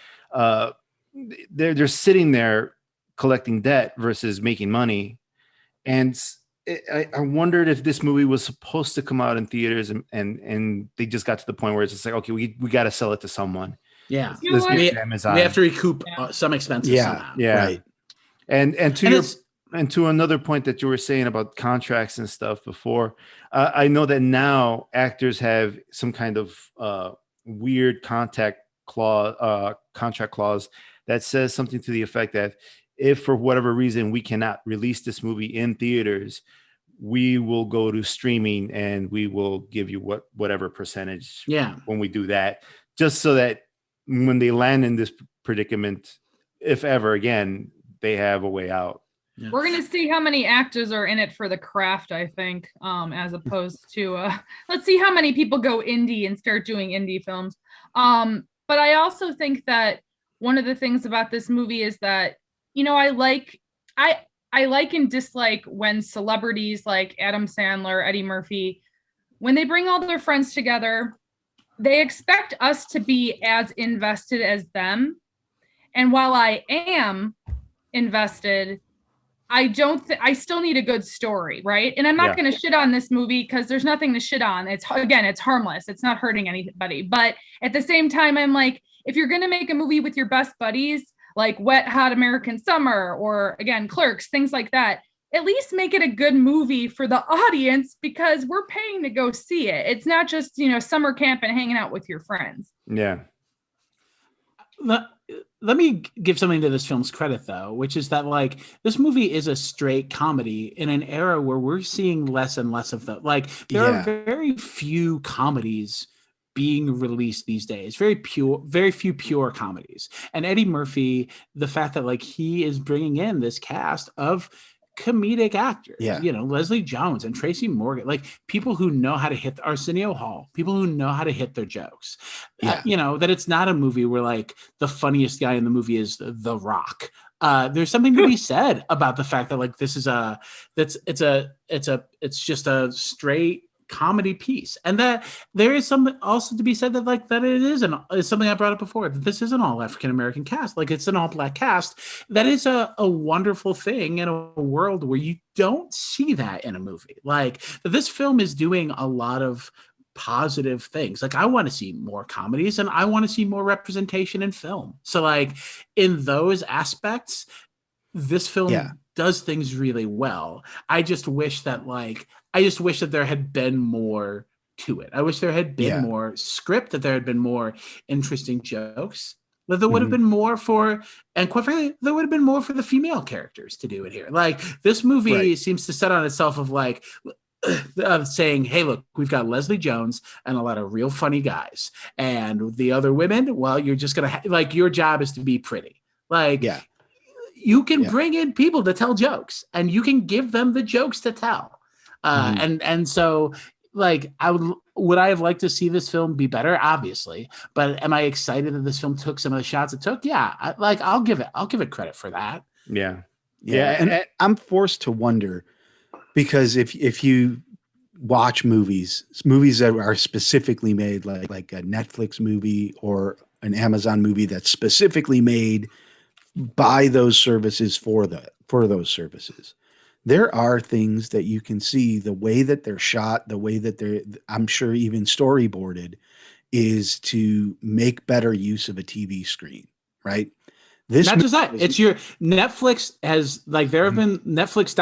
they're sitting there collecting debt versus making money. And I wondered if this movie was supposed to come out in theaters and they just got to the point where it's just like, okay, we got to sell it to someone. Yeah. We have to recoup some expenses. Yeah. Yeah. Right. And to another point that you were saying about contracts and stuff before, I know that now actors have some kind of weird contract clause that says something to the effect that if for whatever reason we cannot release this movie in theaters, we will go to streaming and we will give you whatever percentage when we do that, just so that when they land in this predicament, if ever again, they have a way out. Yeah. We're going to see how many actors are in it for the craft, I think, as opposed to let's see how many people go indie and start doing indie films. But I also think that one of the things about this movie is that, I like and dislike when celebrities like Adam Sandler, Eddie Murphy, when they bring all their friends together, they expect us to be as invested as them. And while I am invested, I still need a good story, right? And I'm not going to shit on this movie because there's nothing to shit on. It's harmless. It's not hurting anybody. But at the same time, I'm like, if you're going to make a movie with your best buddies, like Wet Hot American Summer, or again, Clerks, things like that, at least make it a good movie for the audience, because we're paying to go see it. It's not just, summer camp and hanging out with your friends. Yeah. Let me give something to this film's credit, though, which is that like this movie is a straight comedy in an era where we're seeing less and less of them. Like there are very few comedies being released these days, very few pure comedies. And Eddie Murphy, the fact that like he is bringing in this cast of comedic actors, Leslie Jones and Tracy Morgan, like people who know how to hit Arsenio Hall, people who know how to hit their jokes. That it's not a movie where like the funniest guy in the movie is The Rock. There's something to be said about the fact that like this is it's just a straight comedy piece, and that there is something also to be said that like that it's something I brought up before, that this is an all African-American cast, like it's an all black cast. That is a wonderful thing in a world where you don't see that in a movie. Like this film is doing a lot of positive things. Like I want to see more comedies and I want to see more representation in film. So like in those aspects, this film does things really well. I just wish that there had been more to it. I wish there had been more script, that there had been more interesting jokes, that there would have been more and quite frankly, there would have been more for the female characters to do it here. Like this movie seems to set on itself of like saying, hey, look, we've got Leslie Jones and a lot of real funny guys, and the other women, well, you're just gonna like, your job is to be pretty. Like, you can bring in people to tell jokes, and you can give them the jokes to tell. And so, like, would I have liked to see this film be better? Obviously, but am I excited that this film took some of the shots it took? Yeah, I'll give it credit for that. Yeah. And I'm forced to wonder, because if you watch movies that are specifically made like a Netflix movie or an Amazon movie that's specifically made by those services for those services, there are things that you can see, the way that they're shot, the way that I'm sure even storyboarded, is to make better use of a TV screen, right? This not just that, it's your Netflix has like, there have been Netflix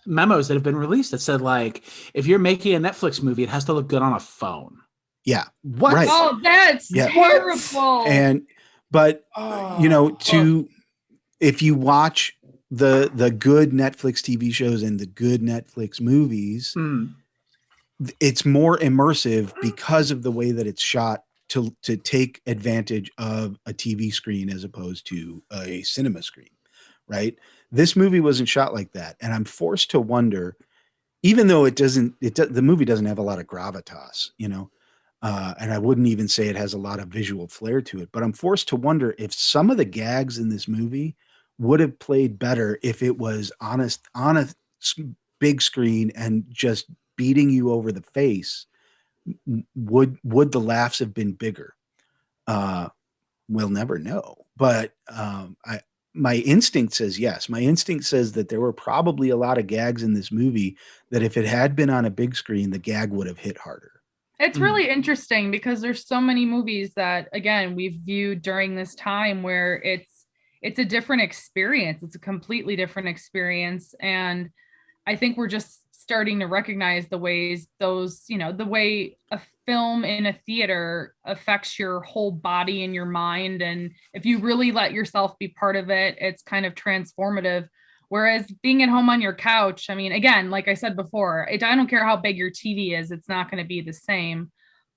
memos that have been released that said, like, if you're making a Netflix movie, it has to look good on a phone. Yeah. What? Right. Oh, that's terrible. But if you watch the good Netflix TV shows and the good Netflix movies, it's more immersive because of the way that it's shot to take advantage of a TV screen as opposed to a cinema screen, right? This movie wasn't shot like that. And I'm forced to wonder, even though the movie doesn't have a lot of gravitas, and I wouldn't even say it has a lot of visual flair to it, but I'm forced to wonder if some of the gags in this movie would have played better if it was on a big screen and just beating you over the face. Would the laughs have been bigger? We'll never know. But my instinct says yes. My instinct says that there were probably a lot of gags in this movie that if it had been on a big screen, the gag would have hit harder. It's really interesting because there's so many movies that, again, we've viewed during this time where it's a different experience. It's a completely different experience. And I think we're just starting to recognize the ways the way a film in a theater affects your whole body and your mind. And if you really let yourself be part of it, it's kind of transformative. Whereas being at home on your couch, I mean, again, like I said before, I don't care how big your TV is, it's not going to be the same.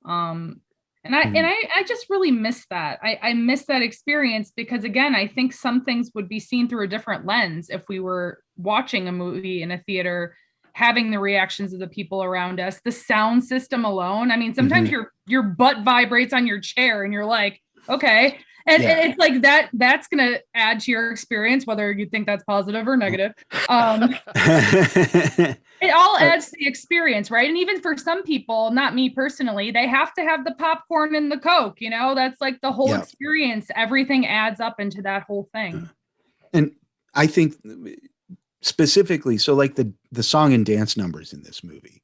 And I just really miss that. I miss that experience because, again, I think some things would be seen through a different lens if we were watching a movie in a theater, having the reactions of the people around us, the sound system alone. I mean, sometimes your butt vibrates on your chair and you're like, okay. And it's like that's going to add to your experience, whether you think that's positive or negative. It all adds to the experience, right? And even for some people, not me personally, they have to have the popcorn and the Coke, that's like the whole experience. Everything adds up into that whole thing. And I think specifically, so like the song and dance numbers in this movie,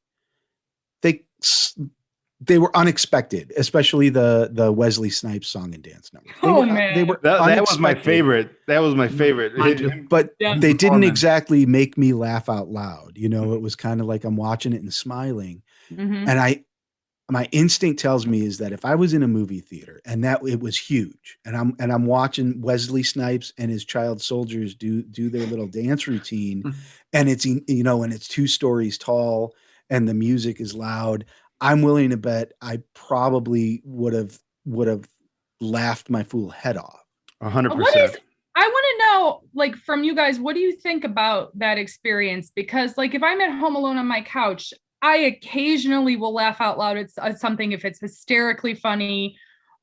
they were unexpected, especially the Wesley Snipes song and dance number. That was my favorite. That was my favorite. But they didn't exactly make me laugh out loud. It was kind of like I'm watching it and smiling. And my instinct tells me is that if I was in a movie theater and that it was huge, and I'm watching Wesley Snipes and his child soldiers do their little dance routine, and it's and it's 2 stories tall and the music is loud, I'm willing to bet I probably would have laughed my fool head off. 100%. I want to know, like, from you guys, what do you think about that experience? Because, like, if I'm at home alone on my couch, I occasionally will laugh out loud at something if it's hysterically funny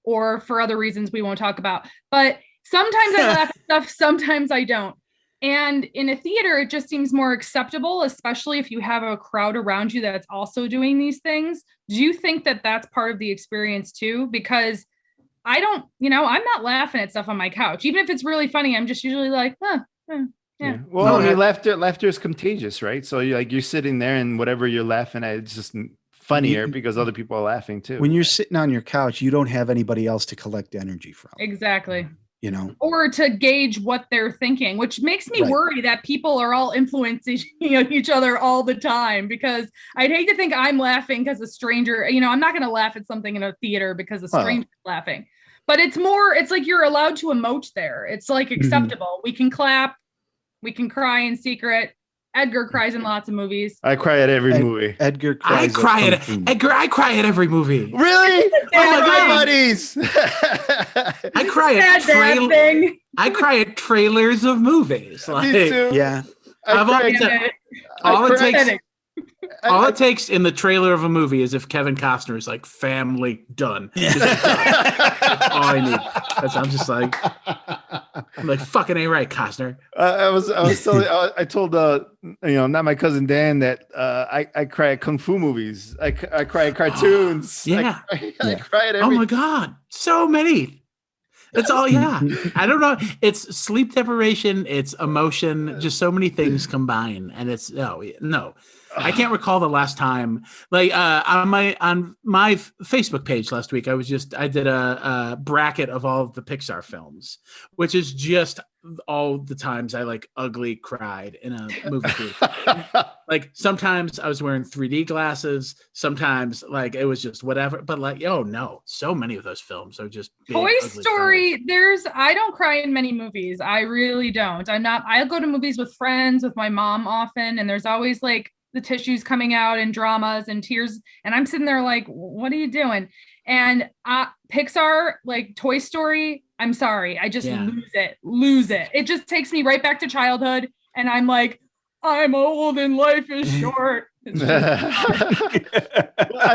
or for other reasons we won't talk about. But sometimes I laugh at stuff, sometimes I don't. And in a theater, it just seems more acceptable, especially if you have a crowd around you that's also doing these things. Do you think that that's part of the experience too? Because I'm not laughing at stuff on my couch. Even if it's really funny, I'm just usually like, yeah. Well, laughter is contagious, right? So you're sitting there and whatever you're laughing at, it's just funnier because other people are laughing too. When you're sitting on your couch, you don't have anybody else to collect energy from. Exactly. You know, or to gauge what they're thinking, which makes me Right. worry that people are all influencing each other all the time, because I'd hate to think I'm laughing because a stranger, I'm not going to laugh at something in a theater because a stranger's laughing, but it's like you're allowed to emote there. It's like acceptable. We can clap, we can cry in secret. Edgar cries in lots of movies. I cry at every movie. Edgar I cries cry at at Kung Fu. Edgar. I cry at every movie. Really? Oh my God. buddies. I cry at Sad thing. I cry at trailers of movies. Me too. Yeah. I've always Damn it. all it Pathetic. takes. All it takes in the trailer of a movie is if Kevin Costner is like, family done. Just done. That's all I need. I'm just like, I'm like, fucking ain't right, Costner. I told not my cousin Dan that I cry at kung fu movies. I cry at cartoons. Yeah. I cry at Oh every. my God. So many. It's all, yeah. I don't know. It's sleep deprivation. It's emotion. Just so many things combine. And it's, no. I can't recall the last time, like on my Facebook page last week, I did a bracket of all of the Pixar films, which is just all the times I like ugly cried in a movie theater. Like sometimes I was wearing 3D glasses, sometimes like it was just whatever, but like, oh no, so many of those films are just big, Toy ugly Story, I don't cry in many movies. I really don't. I'll go to movies with friends, with my mom often, and there's always like the tissues coming out and dramas and tears, and I'm sitting there like, what are you doing? And Pixar, like Toy Story, I'm sorry, I just lose it. It just takes me right back to childhood, and I'm like, I'm old and life is short. I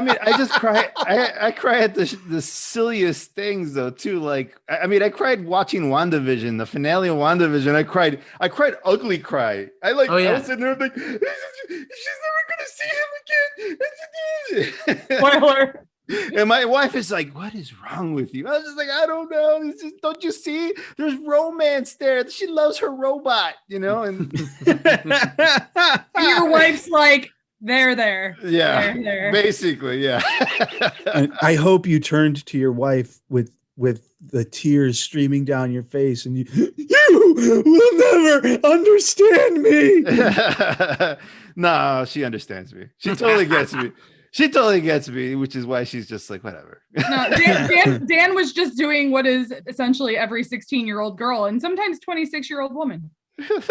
mean, I just cry. I cry at the silliest things though too. Like, I mean, I cried watching WandaVision, the finale of WandaVision. I cried ugly cry. I was sitting there like, she's never gonna see him again. Spoiler. And my wife is like, what is wrong with you? I was just like, I don't know. It's just, don't you see? There's romance there. She loves her robot, And And your wife's like, there. Yeah, there. Basically, yeah. And I hope you turned to your wife with the tears streaming down your face, and you will never understand me. No, she understands me. She totally gets me. She totally gets me, which is why she's just like, whatever. No, Dan was just doing what is essentially every 16-year-old girl and sometimes 26-year-old woman. It's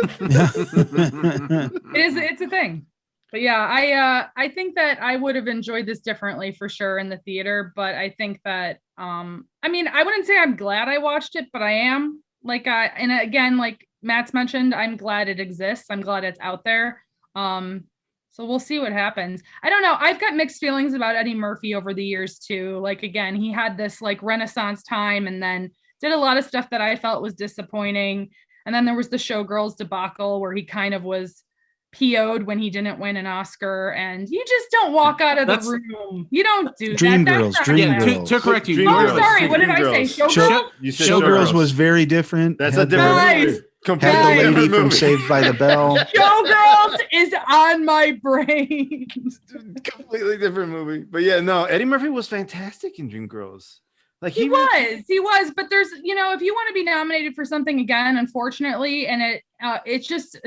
a thing. But yeah, I think that I would have enjoyed this differently for sure in the theater. But I think that, I wouldn't say I'm glad I watched it, but I am. And again, like Matt's mentioned, I'm glad it exists. I'm glad it's out there. So we'll see what happens. I don't know. I've got mixed feelings about Eddie Murphy over the years too. Like, again, he had this like Renaissance time and then did a lot of stuff that I felt was disappointing. And then there was the Showgirls debacle where he kind of was PO'd when he didn't win an Oscar. And you just don't walk out of the room. You don't do Dreamgirls. Dreamgirls. To correct you. Oh, sorry. What did I say? Showgirls? You said Showgirls was very different. That's a different movie. Had the lady from Saved by the Bell. Showgirls is on my brain. Completely different movie. But yeah, no, Eddie Murphy was fantastic in Dreamgirls. Like he was. But there's, if you want to be nominated for something again, unfortunately, and it's just,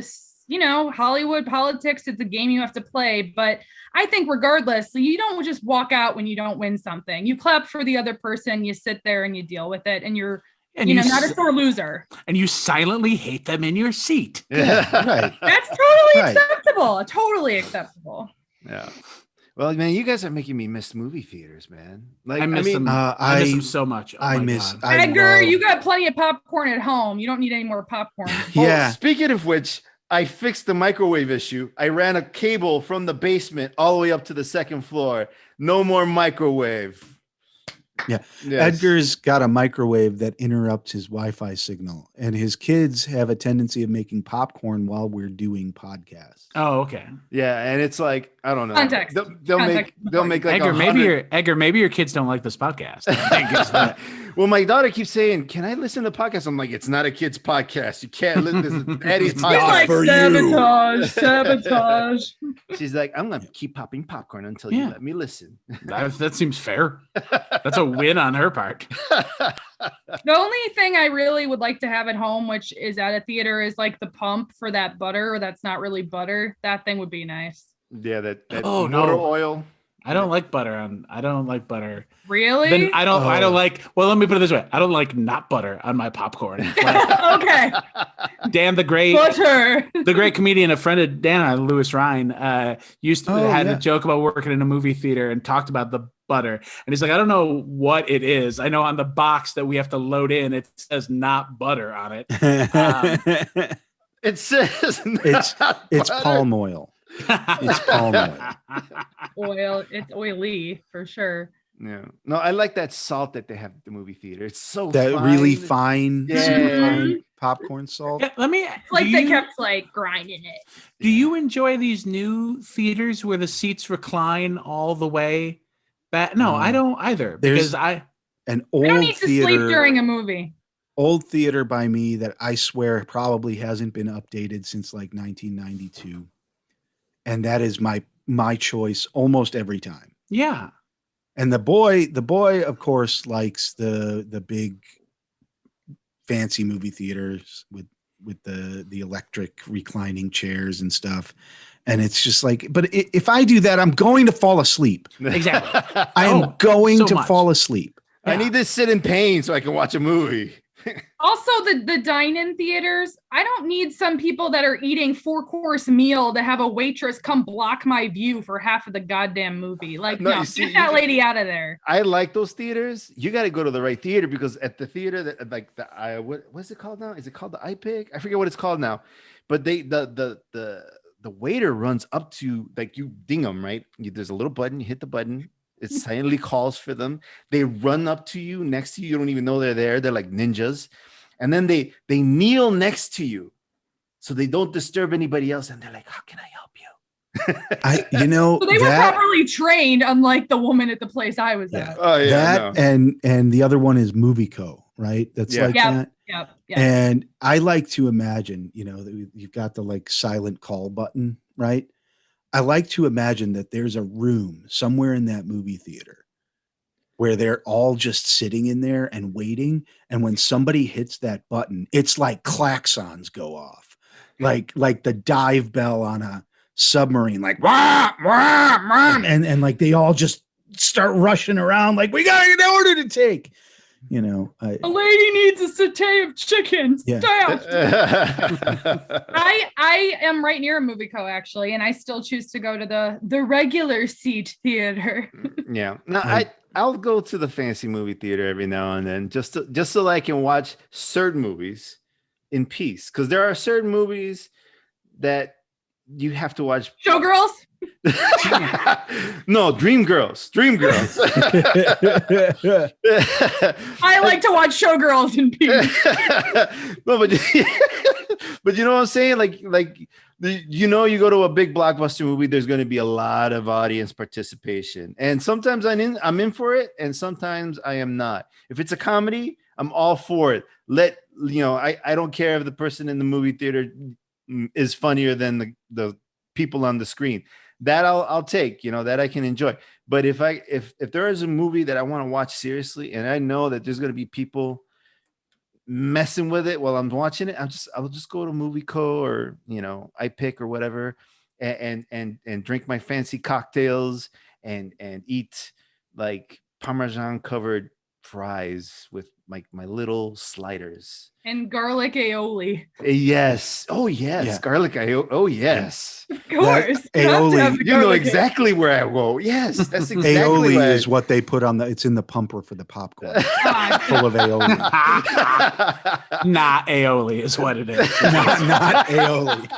Hollywood politics, it's a game you have to play. But I think regardless, you don't just walk out when you don't win something. You clap for the other person, you sit there and you deal with it, and you're not a sore loser. And you silently hate them in your seat. Yeah, right. That's totally acceptable. Totally acceptable. Yeah. Well, man, you guys are making me miss movie theaters, man. Like, I miss them. I miss them so much. Oh Edgar, you got plenty of popcorn at home. You don't need any more popcorn. Yeah. Oh, speaking of which, I fixed the microwave issue. I ran a cable from the basement all the way up to the second floor. No more microwave. Yeah. Yes. Edgar's got a microwave that interrupts his Wi-Fi signal, and his kids have a tendency of making popcorn while we're doing podcasts. Oh, okay. Yeah, and it's like, I don't know. Context. They'll make like Edgar, maybe your kids don't like this podcast. I think it's that. Well, my daughter keeps saying, "Can I listen to podcasts?" I'm like, "It's not a kid's podcast. You can't listen to Eddie's It's You not podcast." like for you. sabotage. She's like, "I'm gonna keep popping popcorn until you Yeah. let me listen." That seems fair. That's a win on her part. The only thing I really would like to have at home, which is at a theater, is like the pump for that butter. That's not really butter. That thing would be nice. Yeah, that Oh, motor no. oil. I don't like butter. I don't like butter. Really? Then I don't Oh. like. Well, let me put it this way. I don't like not butter on my popcorn. Like, Okay. Dan, the great Butter. comedian, a friend of Dan, Louis Ryan, used to had a joke about working in a movie theater and talked about the butter. And he's like, I don't know what it is. I know on the box that we have to load in, it says not butter on it. It says it's butter. palm oil. It's palm oil. Oil. It's oily for sure. Yeah. No, I like that salt that they have at the movie theater. It's so That fine. really fine, Yeah. super fine popcorn salt. Yeah, let me. It's like do they you- kept like grinding it. Do you enjoy these new theaters where the seats recline all the way back? No, No. I don't either. There's- Because I An You don't old need to sleep theater, during a movie. old theater by me that I swear probably hasn't been updated since like 1992, and that is my choice almost every time. yeah. And the boy, of course, likes the big fancy movie theaters with the electric reclining chairs and stuff. And it's just like, but if I do that, I'm going to fall asleep. Exactly. I am Oh, going so to much. fall asleep. I need to sit in pain so I can watch a movie. Also, the dine-in theaters, I don't need some people that are eating 4-course meal to have a waitress come block my view for half of the goddamn movie. Like, No, no, you see, get that you- lady out of there. I like those theaters. You got to go to the right theater because at the theater that like what's it called now? Is it called the iPic? I forget what it's called now. But the waiter runs up to, like, you ding them, right? There's a little button, you hit the button. It silently calls for them. They run up to you, next to you. You don't even know they're there. They're like ninjas. And then they kneel next to you so they don't disturb anybody else. And they're like, how can I help you? So they were that properly trained, unlike the woman at the place I was Yeah. at. Oh, yeah. that and the other one is MovieCo, right? That's Yeah. like Yep. that. Yep. And I like to imagine, that you've got the like silent call button, right? I like to imagine that there's a room somewhere in that movie theater where they're all just sitting in there and waiting. And when somebody hits that button, it's like klaxons go off, like the dive bell on a submarine, like wah, wah, wah, and like they all just start rushing around, like we got an order to take. A lady needs a satay of chicken. Yeah. Staff. I am right near a movie co actually, and I still choose to go to the regular seat theater. Yeah. No, I'll go to the fancy movie theater every now and then just so I can watch certain movies in peace. Because there are certain movies that you have to watch. Showgirls. No, Dreamgirls. I like to watch Showgirls in peace. No, but you know what I'm saying? You go to a big blockbuster movie, there's going to be a lot of audience participation. And sometimes I'm in for it, and sometimes I am not. If it's a comedy, I'm all for it. I don't care if the person in the movie theater is funnier than the people on the screen. That I'll take, that I can enjoy. But if there is a movie that I want to watch seriously, and I know that there's going to be people messing with it while I'm watching it, I'll just go to MovieCo or iPic or whatever, and drink my fancy cocktails and eat like Parmesan covered fries with my little sliders And garlic aioli. Yes. Oh yes. Yeah. Garlic aioli. Oh yes. Of course. That You have to aioli- have the You know garlic exactly where I go. Yes, that's exactly aioli where is what they put on it's in the pumper for the popcorn, full of aioli. Not aioli is what it is. not aioli.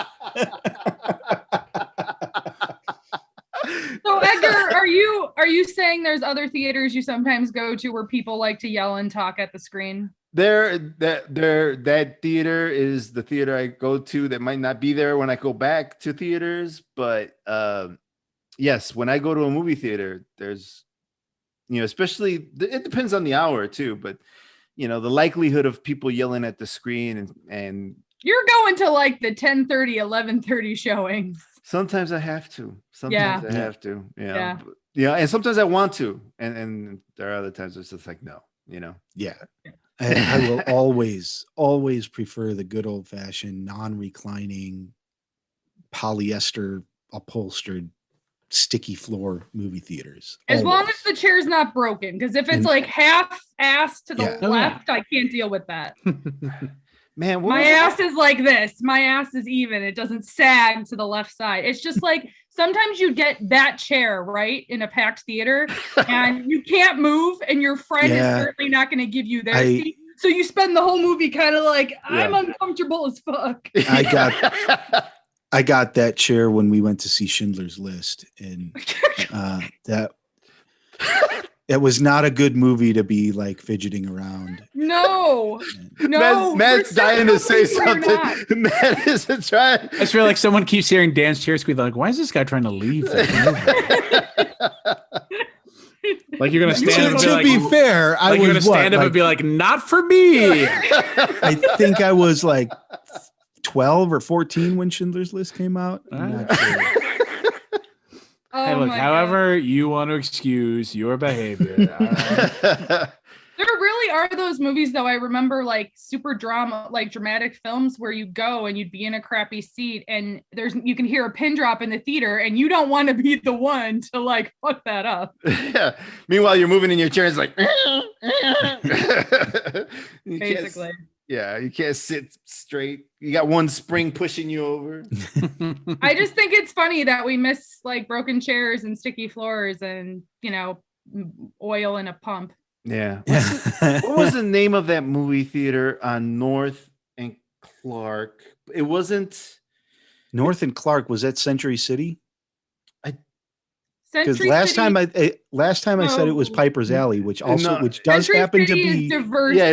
So Edgar, are you saying there's other theaters you sometimes go to where people like to yell and talk at the screen? That theater is the theater I go to that might not be there when I go back to theaters, but yes, when I go to a movie theater, there's especially it depends on the hour too, but you know, the likelihood of people yelling at the screen and You're going to like the 10:30, 11:30 showings. sometimes I have to. Sometimes I have to. You know? Yeah. Yeah, and sometimes I want to, and there are other times it's just like no, you know. Yeah. I will always prefer the good old fashioned non-reclining polyester upholstered sticky floor movie theaters. As long Always. as the chair's not broken, because if it's And- like half ass to the Yeah. Oh, yeah. left, I can't deal with that. Man, what My was ass is like this. My ass is even. It doesn't sag to the left side. It's just like sometimes you get that chair, right, in a packed theater and you can't move and your friend is certainly not going to give you their seat. So you spend the whole movie kind of like, I'm uncomfortable as fuck. I got that chair when we went to see Schindler's List, and that was not a good movie to be like fidgeting around. No. Matt's dying to say something. Matt isn't trying. I just feel like someone keeps hearing Dan's chair squeak. Like, why is this guy trying to leave? Like you're gonna stand up and be to like, be fair, I like you're gonna was stand up and be like, not for me. I think I was like 12 or 14 when Schindler's List came out. I'm not sure. Hey, look, however you want to excuse your behavior. There really are those movies, though. I remember like super drama, like dramatic films where you go and you'd be in a crappy seat and you can hear a pin drop in the theater and you don't want to be the one to like fuck that up. Yeah. Meanwhile, you're moving in your chair. It's like, basically. Yeah, you can't sit straight. You got one spring pushing you over. I just think it's funny that we miss like broken chairs and sticky floors and, you know, oil in a pump. Yeah. What was the name of that movie theater on North and Clark? It wasn't North and Clark. Was that Century City? Because Century last City- time I said it was Piper's Alley, which does Century happen to City be. is Diversey. Yeah,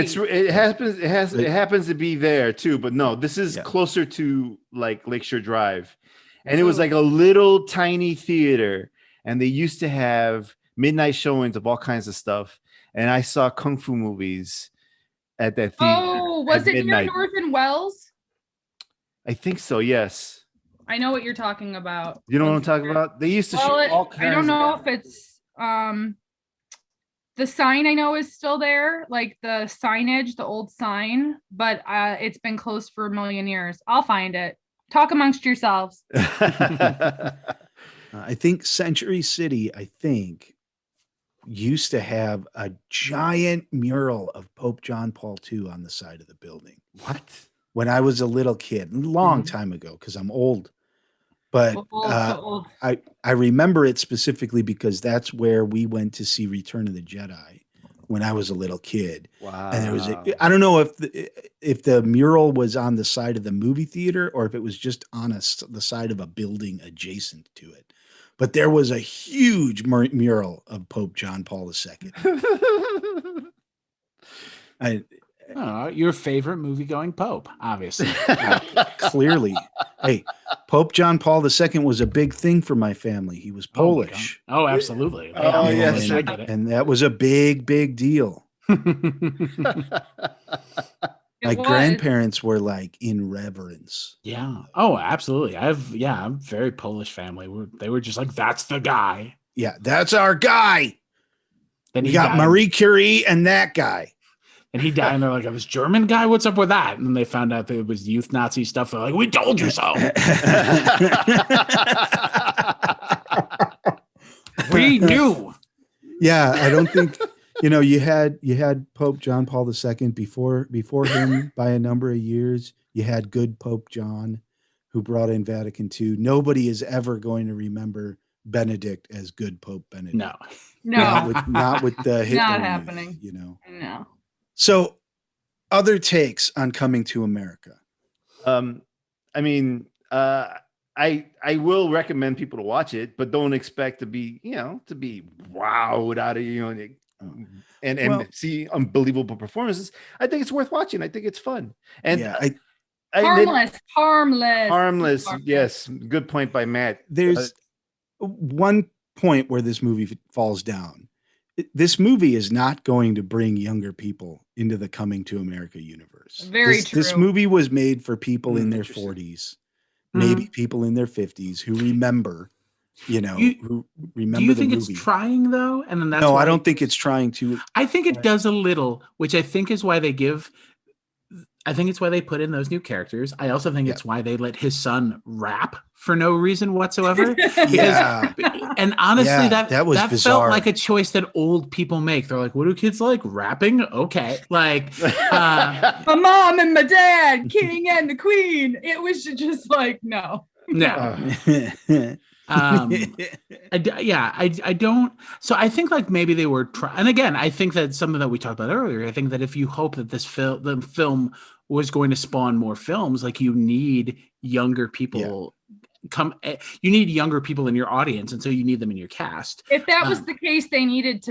it happens to be there too, but no, this is closer to like Lakeshore Drive. And it was like a little tiny theater, and they used to have midnight showings of all kinds of stuff. And I saw kung fu movies at that theater. Oh, was it near North and Wells? I think so, yes. I know what you're talking about. You know what I'm talking about? They used to show all kinds. I don't know if it's the sign I know is still there, like the signage, the old sign, but it's been closed for a million years. I'll find it. Talk amongst yourselves. I think Century City, used to have a giant mural of Pope John Paul II on the side of the building. What? When I was a little kid, a long time ago, because I'm old. But old. I remember it specifically because that's where we went to see Return of the Jedi when I was a little kid. Wow. And there was I don't know if the mural was on the side of the movie theater or if it was just on the side of a building adjacent to it. But there was a huge mural of Pope John Paul II. Your favorite movie-going pope, obviously. Clearly. Hey, Pope John Paul II was a big thing for my family. He was Polish. Oh, absolutely. Oh, yes. I get it. And that was a big, big deal. My grandparents were like in reverence. Yeah. Oh, absolutely. I'm very Polish family. They were just like, that's the guy. Yeah, that's our guy. Then we got Marie Curie and that guy. And he died, and they're like, this German guy? What's up with that? And then they found out that it was youth Nazi stuff. They're like, we told you so. We knew. Yeah, I don't think, you had Pope John Paul II before him by a number of years. You had good Pope John who brought in Vatican II. Nobody is ever going to remember Benedict as good Pope Benedict. No. Not with the Hitler. Not happening. No. So, other takes on Coming to America. I will recommend people to watch it, but don't expect to be wowed out of and see unbelievable performances. I think it's worth watching. I think it's fun. And harmless. Yes, good point by Matt. There's one point where this movie falls down, this movie is not going to bring younger people into the Coming to America universe. Very This true. movie was made for people in their Interesting. 40s, maybe people in their 50s who remember, who remember Do you the think movie. it's trying though? And then that's No, why I don't think it's trying to. I think it does a little, which I think is why they give. I think it's why they put in those new characters. I also think it's why they let his son rap for no reason whatsoever. Yeah. And honestly, Yeah, that was felt bizarre. like a choice that old people make. They're like, "What do kids like? Rapping? Okay." Like, My mom and my dad, king and the queen. It was just like, no. no. I don't. So I think like maybe they were trying. And again, I think that something that we talked about earlier. I think that if you hope that the film was going to spawn more films, like you need younger people. You need younger people in your audience, and so you need them in your cast. If that was the case, they needed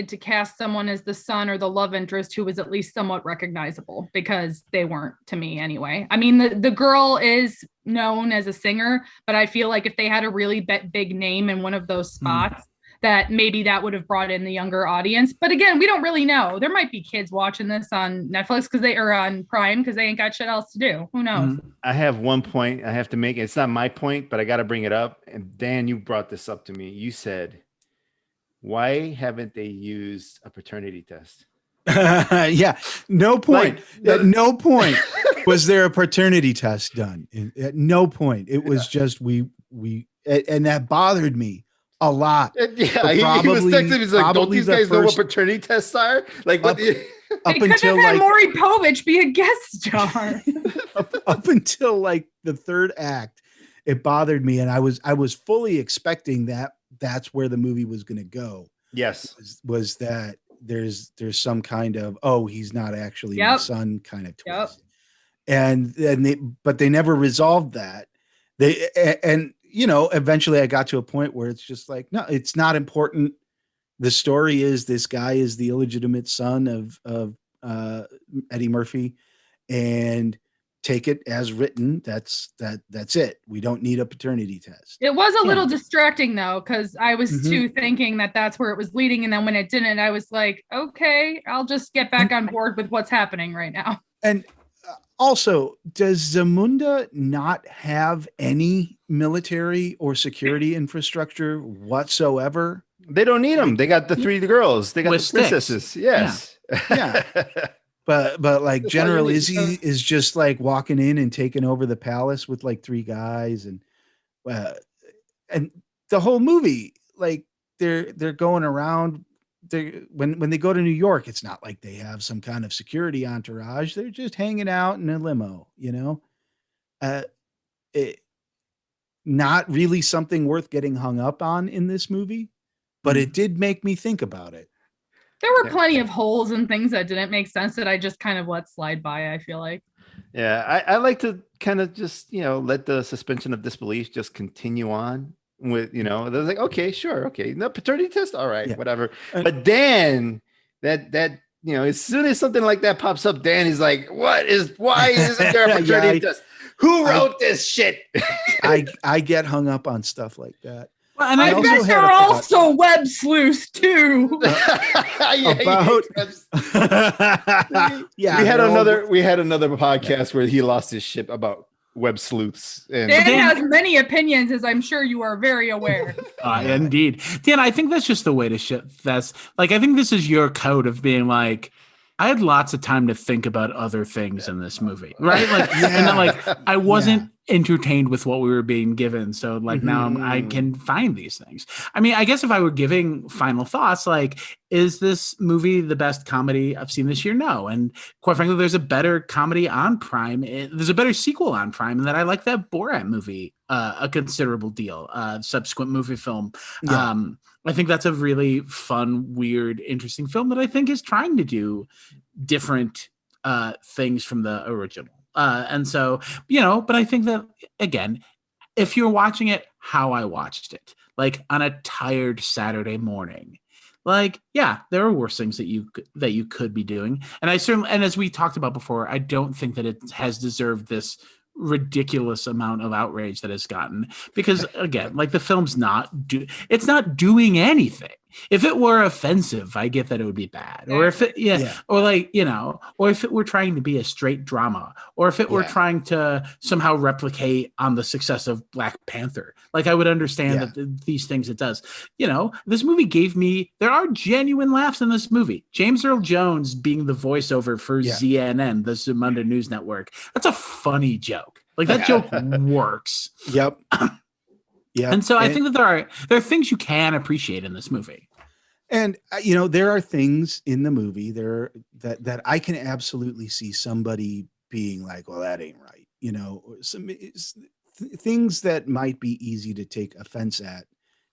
to cast someone as the son or the love interest who was at least somewhat recognizable, because they weren't, to me anyway. I mean, the girl is known as a singer, but I feel like if they had a really big name in one of those spots, that maybe that would have brought in the younger audience. But again, we don't really know. There might be kids watching this on Netflix or on Prime because they ain't got shit else to do. Who knows? I have one point I have to make. It's not my point, but I got to bring it up. And Dan, you brought this up to me. You said, why haven't they used a paternity test? Yeah, no point. At no point was there a paternity test done. At no point. It was just we and that bothered me a lot. Yeah, he was texting me. He's like, "Don't these guys know what paternity tests are?" Like, what? They could have had Maury Povich be a guest star. up until like the third act, it bothered me, and I was fully expecting that that's where the movie was going to go. Yes, was that there's some kind of he's not actually my son kind of twist, and but they never resolved that. Eventually I got to a point where it's just like, no, it's not important. The story is this guy is the illegitimate son of Eddie Murphy, and take it as written. That's it. We don't need a paternity test. It was a little distracting though, because I was too thinking that that's where it was leading. And then when it didn't, I was like, okay, I'll just get back on board with what's happening right now. And also, does Zamunda not have any military or security infrastructure whatsoever? They don't need them. They got the three girls. They got the princesses. Yes. Yeah. But like General Izzy is just like walking in and taking over the palace with like three guys, and the whole movie, like they're going around. When they go to New York, it's not like they have some kind of security entourage. They're just hanging out in a limo, not really something worth getting hung up on in this movie, but it did make me think about it. There were plenty of holes and things that didn't make sense that I just kind of let slide by, I feel like. Yeah, I like to kind of just, let the suspension of disbelief just continue on with, they're like, okay, sure. Okay. No paternity test. All right, whatever. But then that, as soon as something like that pops up, Dan is like, why isn't there a paternity test? Who wrote this shit? I get hung up on stuff like that. Well, and I bet they're also web sleuths too. We had another podcast where he lost his shit about web sleuths. And Dan has many opinions, as I'm sure you are very aware. Indeed. Dan, I think that's just the way to shit. That's like, I think this is your code of being like, I had lots of time to think about other things in this movie, right? Like, and then, like, I wasn't entertained with what we were being given. So like now I can find these things. I mean, I guess if I were giving final thoughts, like, is this movie the best comedy I've seen this year? No. And quite frankly, there's a better comedy on Prime. There's a better sequel on Prime, and that I like that Borat movie a considerable deal, subsequent movie film. Yeah. I think that's a really fun, weird, interesting film that I think is trying to do different things from the original. And so, but I think that, again, if you're watching it how I watched it, like on a tired Saturday morning, like, yeah, there are worse things that you could be doing. And and as we talked about before, I don't think that it has deserved this ridiculous amount of outrage that it's gotten, because again, like, the film's not doing anything. If it were offensive, I get that it would be bad. Or if it, or like, or if it were trying to be a straight drama, or if it were trying to somehow replicate on the success of Black Panther, like I would understand that these things it does. This movie there are genuine laughs in this movie. James Earl Jones being the voiceover for CNN, the Zamunda News Network. That's a funny joke. Like that joke works. Yep. Yeah. And so I think that there are things you can appreciate in this movie. And there are things in the movie there that I can absolutely see somebody being like, well, that ain't right. Some things that might be easy to take offense at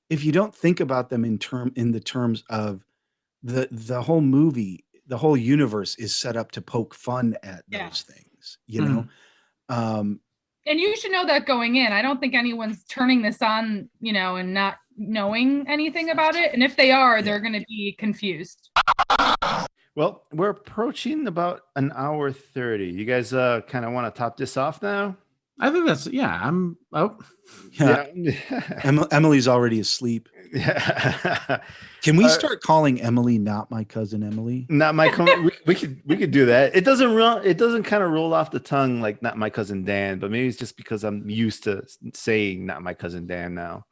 if you don't think about them in the terms of the whole movie, the whole universe is set up to poke fun at those things, And you should know that going in. I don't think anyone's turning this on, and not knowing anything about it. And if they are, they're going to be confused. Well, we're approaching about an hour 30. You guys kind of want to top this off now? I think that's, Emilie's already asleep. Yeah. Can we start calling Emilie not my cousin Emilie? Not my we could do that. It doesn't kind of roll off the tongue like not my cousin Dan, but maybe it's just because I'm used to saying not my cousin Dan now.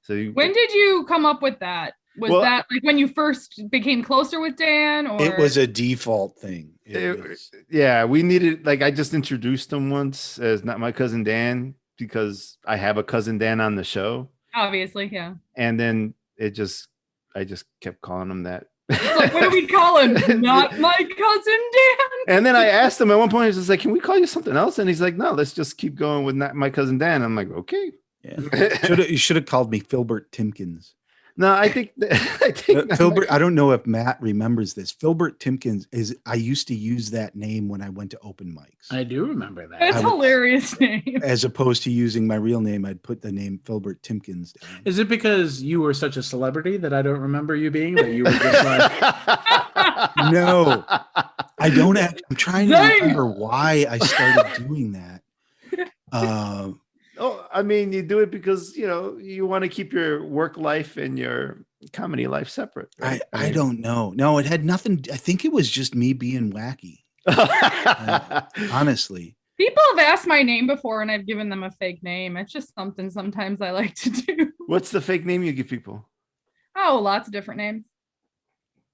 So when did you come up with that? Was that like when you first became closer with Dan, or it was a default thing? We needed, like, I just introduced him once as not my cousin Dan because I have a cousin Dan on the show. Obviously, yeah. And then I just kept calling him that. It's like, what do we call him? Not my cousin Dan. And then I asked him at one point, he was like, can we call you something else? And he's like, no, let's just keep going with not my cousin Dan. I'm like, okay. Yeah. You should have called me Filbert Timkins. No, I think Filbert. I don't know if Matt remembers this. Filbert Timkins I used to use that name when I went to open mics. I do remember that. That's a hilarious name. As opposed to using my real name, I'd put the name Filbert Timkins down. Is it because you were such a celebrity that I don't remember you being? That you were just like... No, I don't. I'm trying to remember why I started doing that. Oh, I mean, you do it because, you want to keep your work life and your comedy life separate. Right? I don't know. No, it had nothing. I think it was just me being wacky. Honestly. People have asked my name before and I've given them a fake name. It's just something sometimes I like to do. What's the fake name you give people? Oh, lots of different names.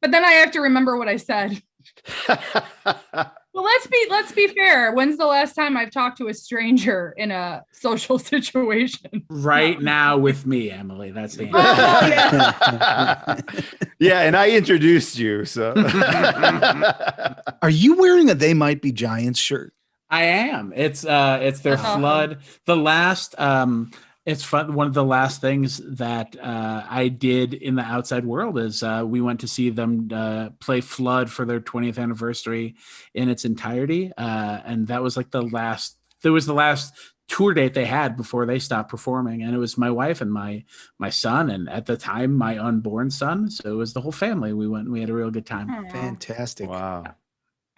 But then I have to remember what I said. Well, let's be fair. When's the last time I've talked to a stranger in a social situation? Right now with me, Emilie. That's the answer. Oh, yeah. Yeah, and I introduced you. So, are you wearing a "They Might Be Giants" shirt? I am. It's their flood. The last it's fun. One of the last things that I did in the outside world is we went to see them play Flood for their 20th anniversary in its entirety. And that was like the last tour date they had before they stopped performing. And it was my wife and my son, and at the time, my unborn son. So it was the whole family. We went and we had a real good time. Aww. Fantastic. Wow.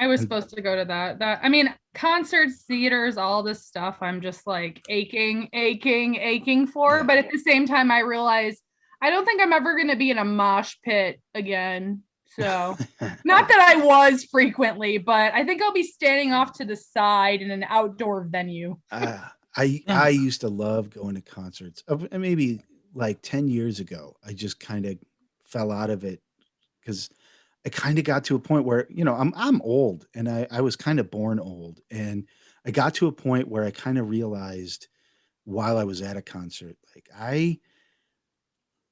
I was supposed to go to that. I mean, concerts, theaters, all this stuff, I'm just like aching for. Yeah. But at the same time, I realize I don't think I'm ever going to be in a mosh pit again. So not that I was frequently, but I think I'll be standing off to the side in an outdoor venue. I used to love going to concerts. Maybe like 10 years ago, I just kind of fell out of it because I kind of got to a point where, I'm old, and I was kind of born old. And I got to a point where I kind of realized while I was at a concert, like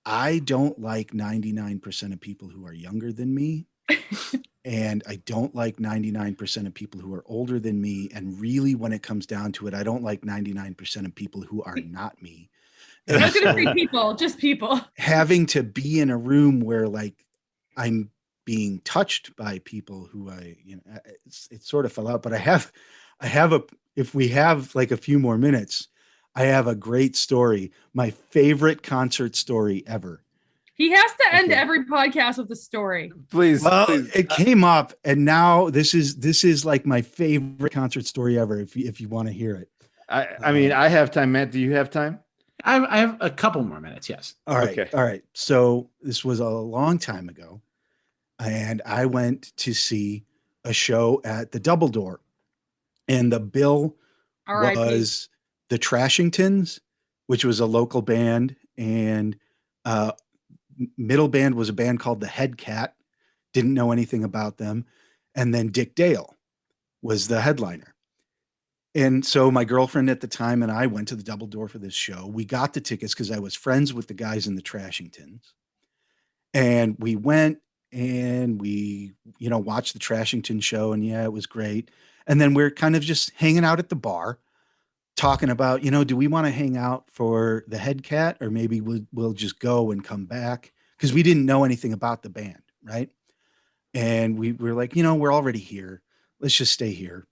I don't like 99% of people who are younger than me. And I don't like 99% of people who are older than me. And really, when it comes down to it, I don't like 99% of people who are not me. I was going to say people, just people. Having to be in a room where like I'm being touched by people who it sort of fell out, but I have if we have like a few more minutes, I have a great story. My favorite concert story ever. He has to end every podcast with a story. Please. Well, please. It came up, and now this is like my favorite concert story ever. If you want to hear it. I mean, I have time. Matt, do you have time? I have a couple more minutes. Yes. All right. Okay. All right. So this was a long time ago, and I went to see a show at the Double Door, and the bill R.I.P. was the Trashingtons, which was a local band, and middle band was a band called the Head Cat. Didn't know anything about them, and then Dick Dale was the headliner. And so my girlfriend at the time and I went to the Double Door for this show. We got the tickets because I was friends with the guys in the Trashingtons. And we went and we, watched the Trashington show. And yeah, it was great. And then we're kind of just hanging out at the bar talking about, do we want to hang out for the Head Cat, or maybe we'll just go and come back? Because we didn't know anything about the band, right? And we were like, we're already here. Let's just stay here,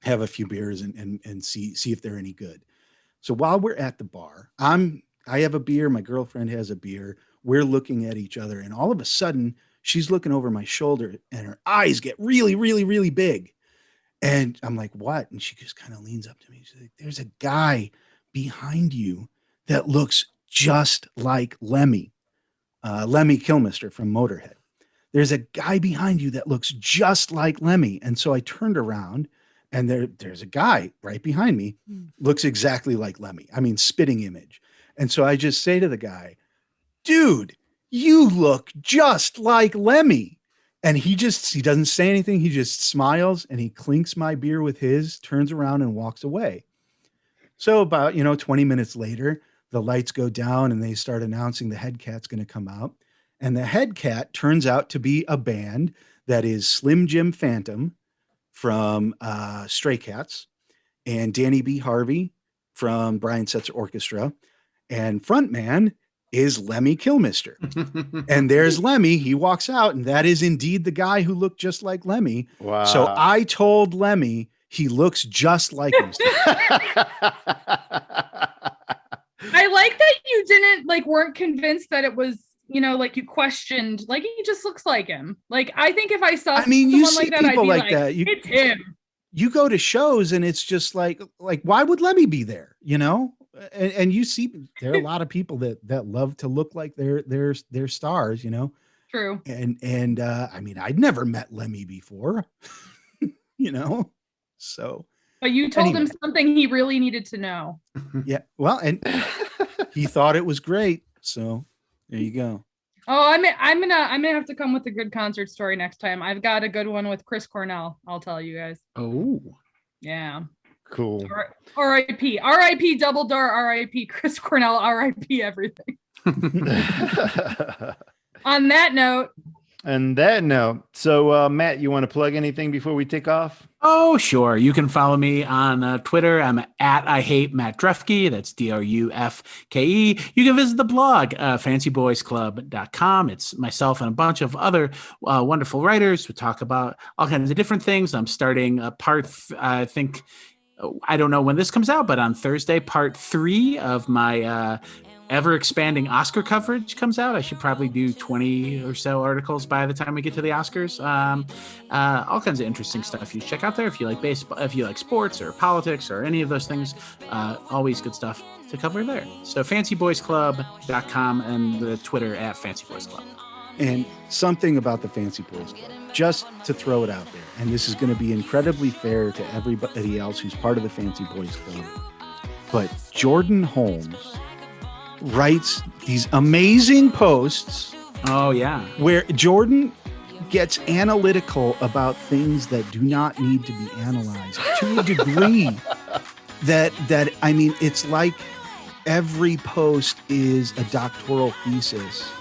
have a few beers and see if they're any good. So while we're at the bar, I have a beer, my girlfriend has a beer. We're looking at each other, and all of a sudden she's looking over my shoulder and her eyes get really, really, really big. And I'm like, what? And she just kind of leans up to me. She's like, there's a guy behind you that looks just like Lemmy Kilmister from Motorhead. There's a guy behind you that looks just like Lemmy. And so I turned around, and there's a guy right behind me, looks exactly like Lemmy. I mean, spitting image. And so I just say to the guy, dude, you look just like Lemmy. And he doesn't say anything. He just smiles, and he clinks my beer with his, turns around and walks away. So about, 20 minutes later, the lights go down and they start announcing the Head Cat's going to come out. And the Head Cat turns out to be a band that is Slim Jim Phantom from Stray Cats, and Danny B. Harvey from Brian Setzer Orchestra, and frontman is Lemmy Kilmister. And there's Lemmy. He walks out, and that is indeed the guy who looked just like Lemmy. Wow. So I told Lemmy he looks just like himself. I like that you didn't weren't convinced that it was, you questioned, he just looks like him. I think if I saw you someone see like that, I'd people be like that. it's him. You go to shows and it's just like why would Lemmy be there? And you see there are a lot of people that love to look like they're stars, True. And I'd never met Lemmy before, so. But you told him something he really needed to know. Yeah. Well, and he thought it was great. So there you go. Oh, I'm gonna have to come with a good concert story next time. I've got a good one with Chris Cornell. I'll tell you guys. Oh, yeah. Yeah. Cool. R.I.P. Double Door. R.I.P. Chris Cornell. R.I.P. everything. On that note. So Matt, you want to plug anything before we take off? Oh, sure. You can follow me on Twitter. I'm at I hate Matt Drufke. That's Drufke. You can visit the blog, fancyboysclub.com. It's myself and a bunch of other wonderful writers. We talk about all kinds of different things. I'm starting I don't know when this comes out, but on Thursday, part 3 of my ever-expanding Oscar coverage comes out. I should probably do 20 or so articles by the time we get to the Oscars. All kinds of interesting stuff you check out there if you like baseball, if you like sports or politics or any of those things. Always good stuff to cover there. So fancyboysclub.com and the Twitter at fancyboysclub. And something about the Fancy Boys Club, just to throw it out there, and this is going to be incredibly fair to everybody else who's part of the Fancy Boys Club, but Jordan Holmes writes these amazing posts. Oh, yeah. Where Jordan gets analytical about things that do not need to be analyzed to a degree that it's like every post is a doctoral thesis.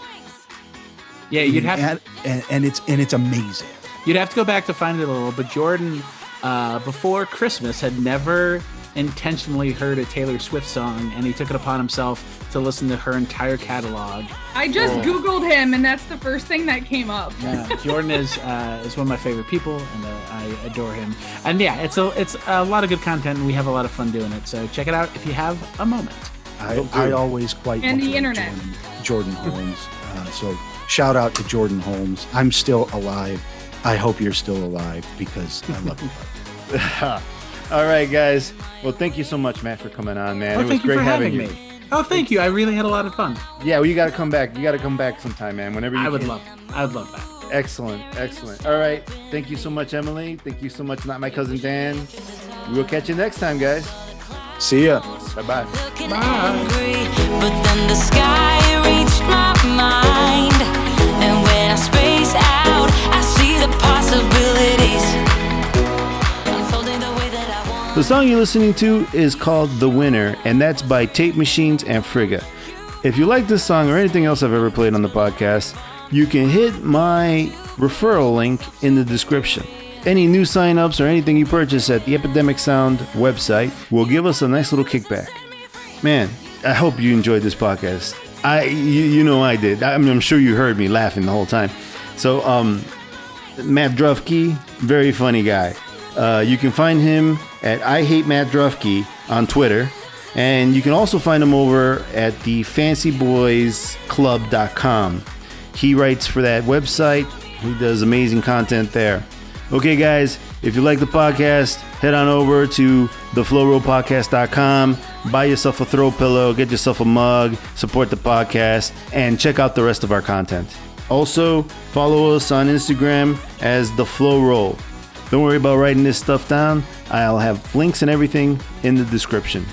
Yeah, you'd have and it's amazing. You'd have to go back to find it a little, but Jordan, before Christmas, had never intentionally heard a Taylor Swift song, and he took it upon himself to listen to her entire catalog. I just Googled him, and that's the first thing that came up. Yeah, Jordan is one of my favorite people, and I adore him. And yeah, it's a lot of good content, and we have a lot of fun doing it. So check it out if you have a moment. I always quite and the internet. Jordan Holmes. So shout out to Jordan Holmes. I'm still alive. I hope you're still alive because I love you. All right, guys. Well, thank you so much, Matt, for coming on, man. Oh, it was great having you. Me. Oh, thank you. I really had a lot of fun. Yeah, well, you got to come back. You got to come back sometime, man. Whenever you I would can. love that. Excellent. All right. Thank you so much, Emilie. Thank you so much, Not My Cousin Dan. We will catch you next time, guys. See ya. Bye-bye. Looking angry, but then the sky reached my mind. And when I space out, I see the possibilities unfolding the way that I want. The song you're listening to is called The Winner, and that's by Tape Machines and Frigga. If you like this song or anything else I've ever played on the podcast, you can hit my referral link in the description. Any new signups or anything you purchase at the Epidemic Sound website will give us a nice little kickback. Man, I hope you enjoyed this podcast. You know I did. I'm sure you heard me laughing the whole time. So, Matt Drufke, very funny guy. You can find him at I Hate Matt Drufke on Twitter. And you can also find him over at the fancyboysclub.com. He writes for that website. He does amazing content there. Okay, guys, if you like the podcast, head on over to theflowrollpodcast.com, buy yourself a throw pillow, get yourself a mug, support the podcast, and check out the rest of our content. Also, follow us on Instagram as The Flow Roll. Don't worry about writing this stuff down. I'll have links and everything in the description.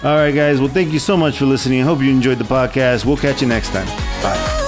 All right, guys. Well, thank you so much for listening. I hope you enjoyed the podcast. We'll catch you next time. Bye.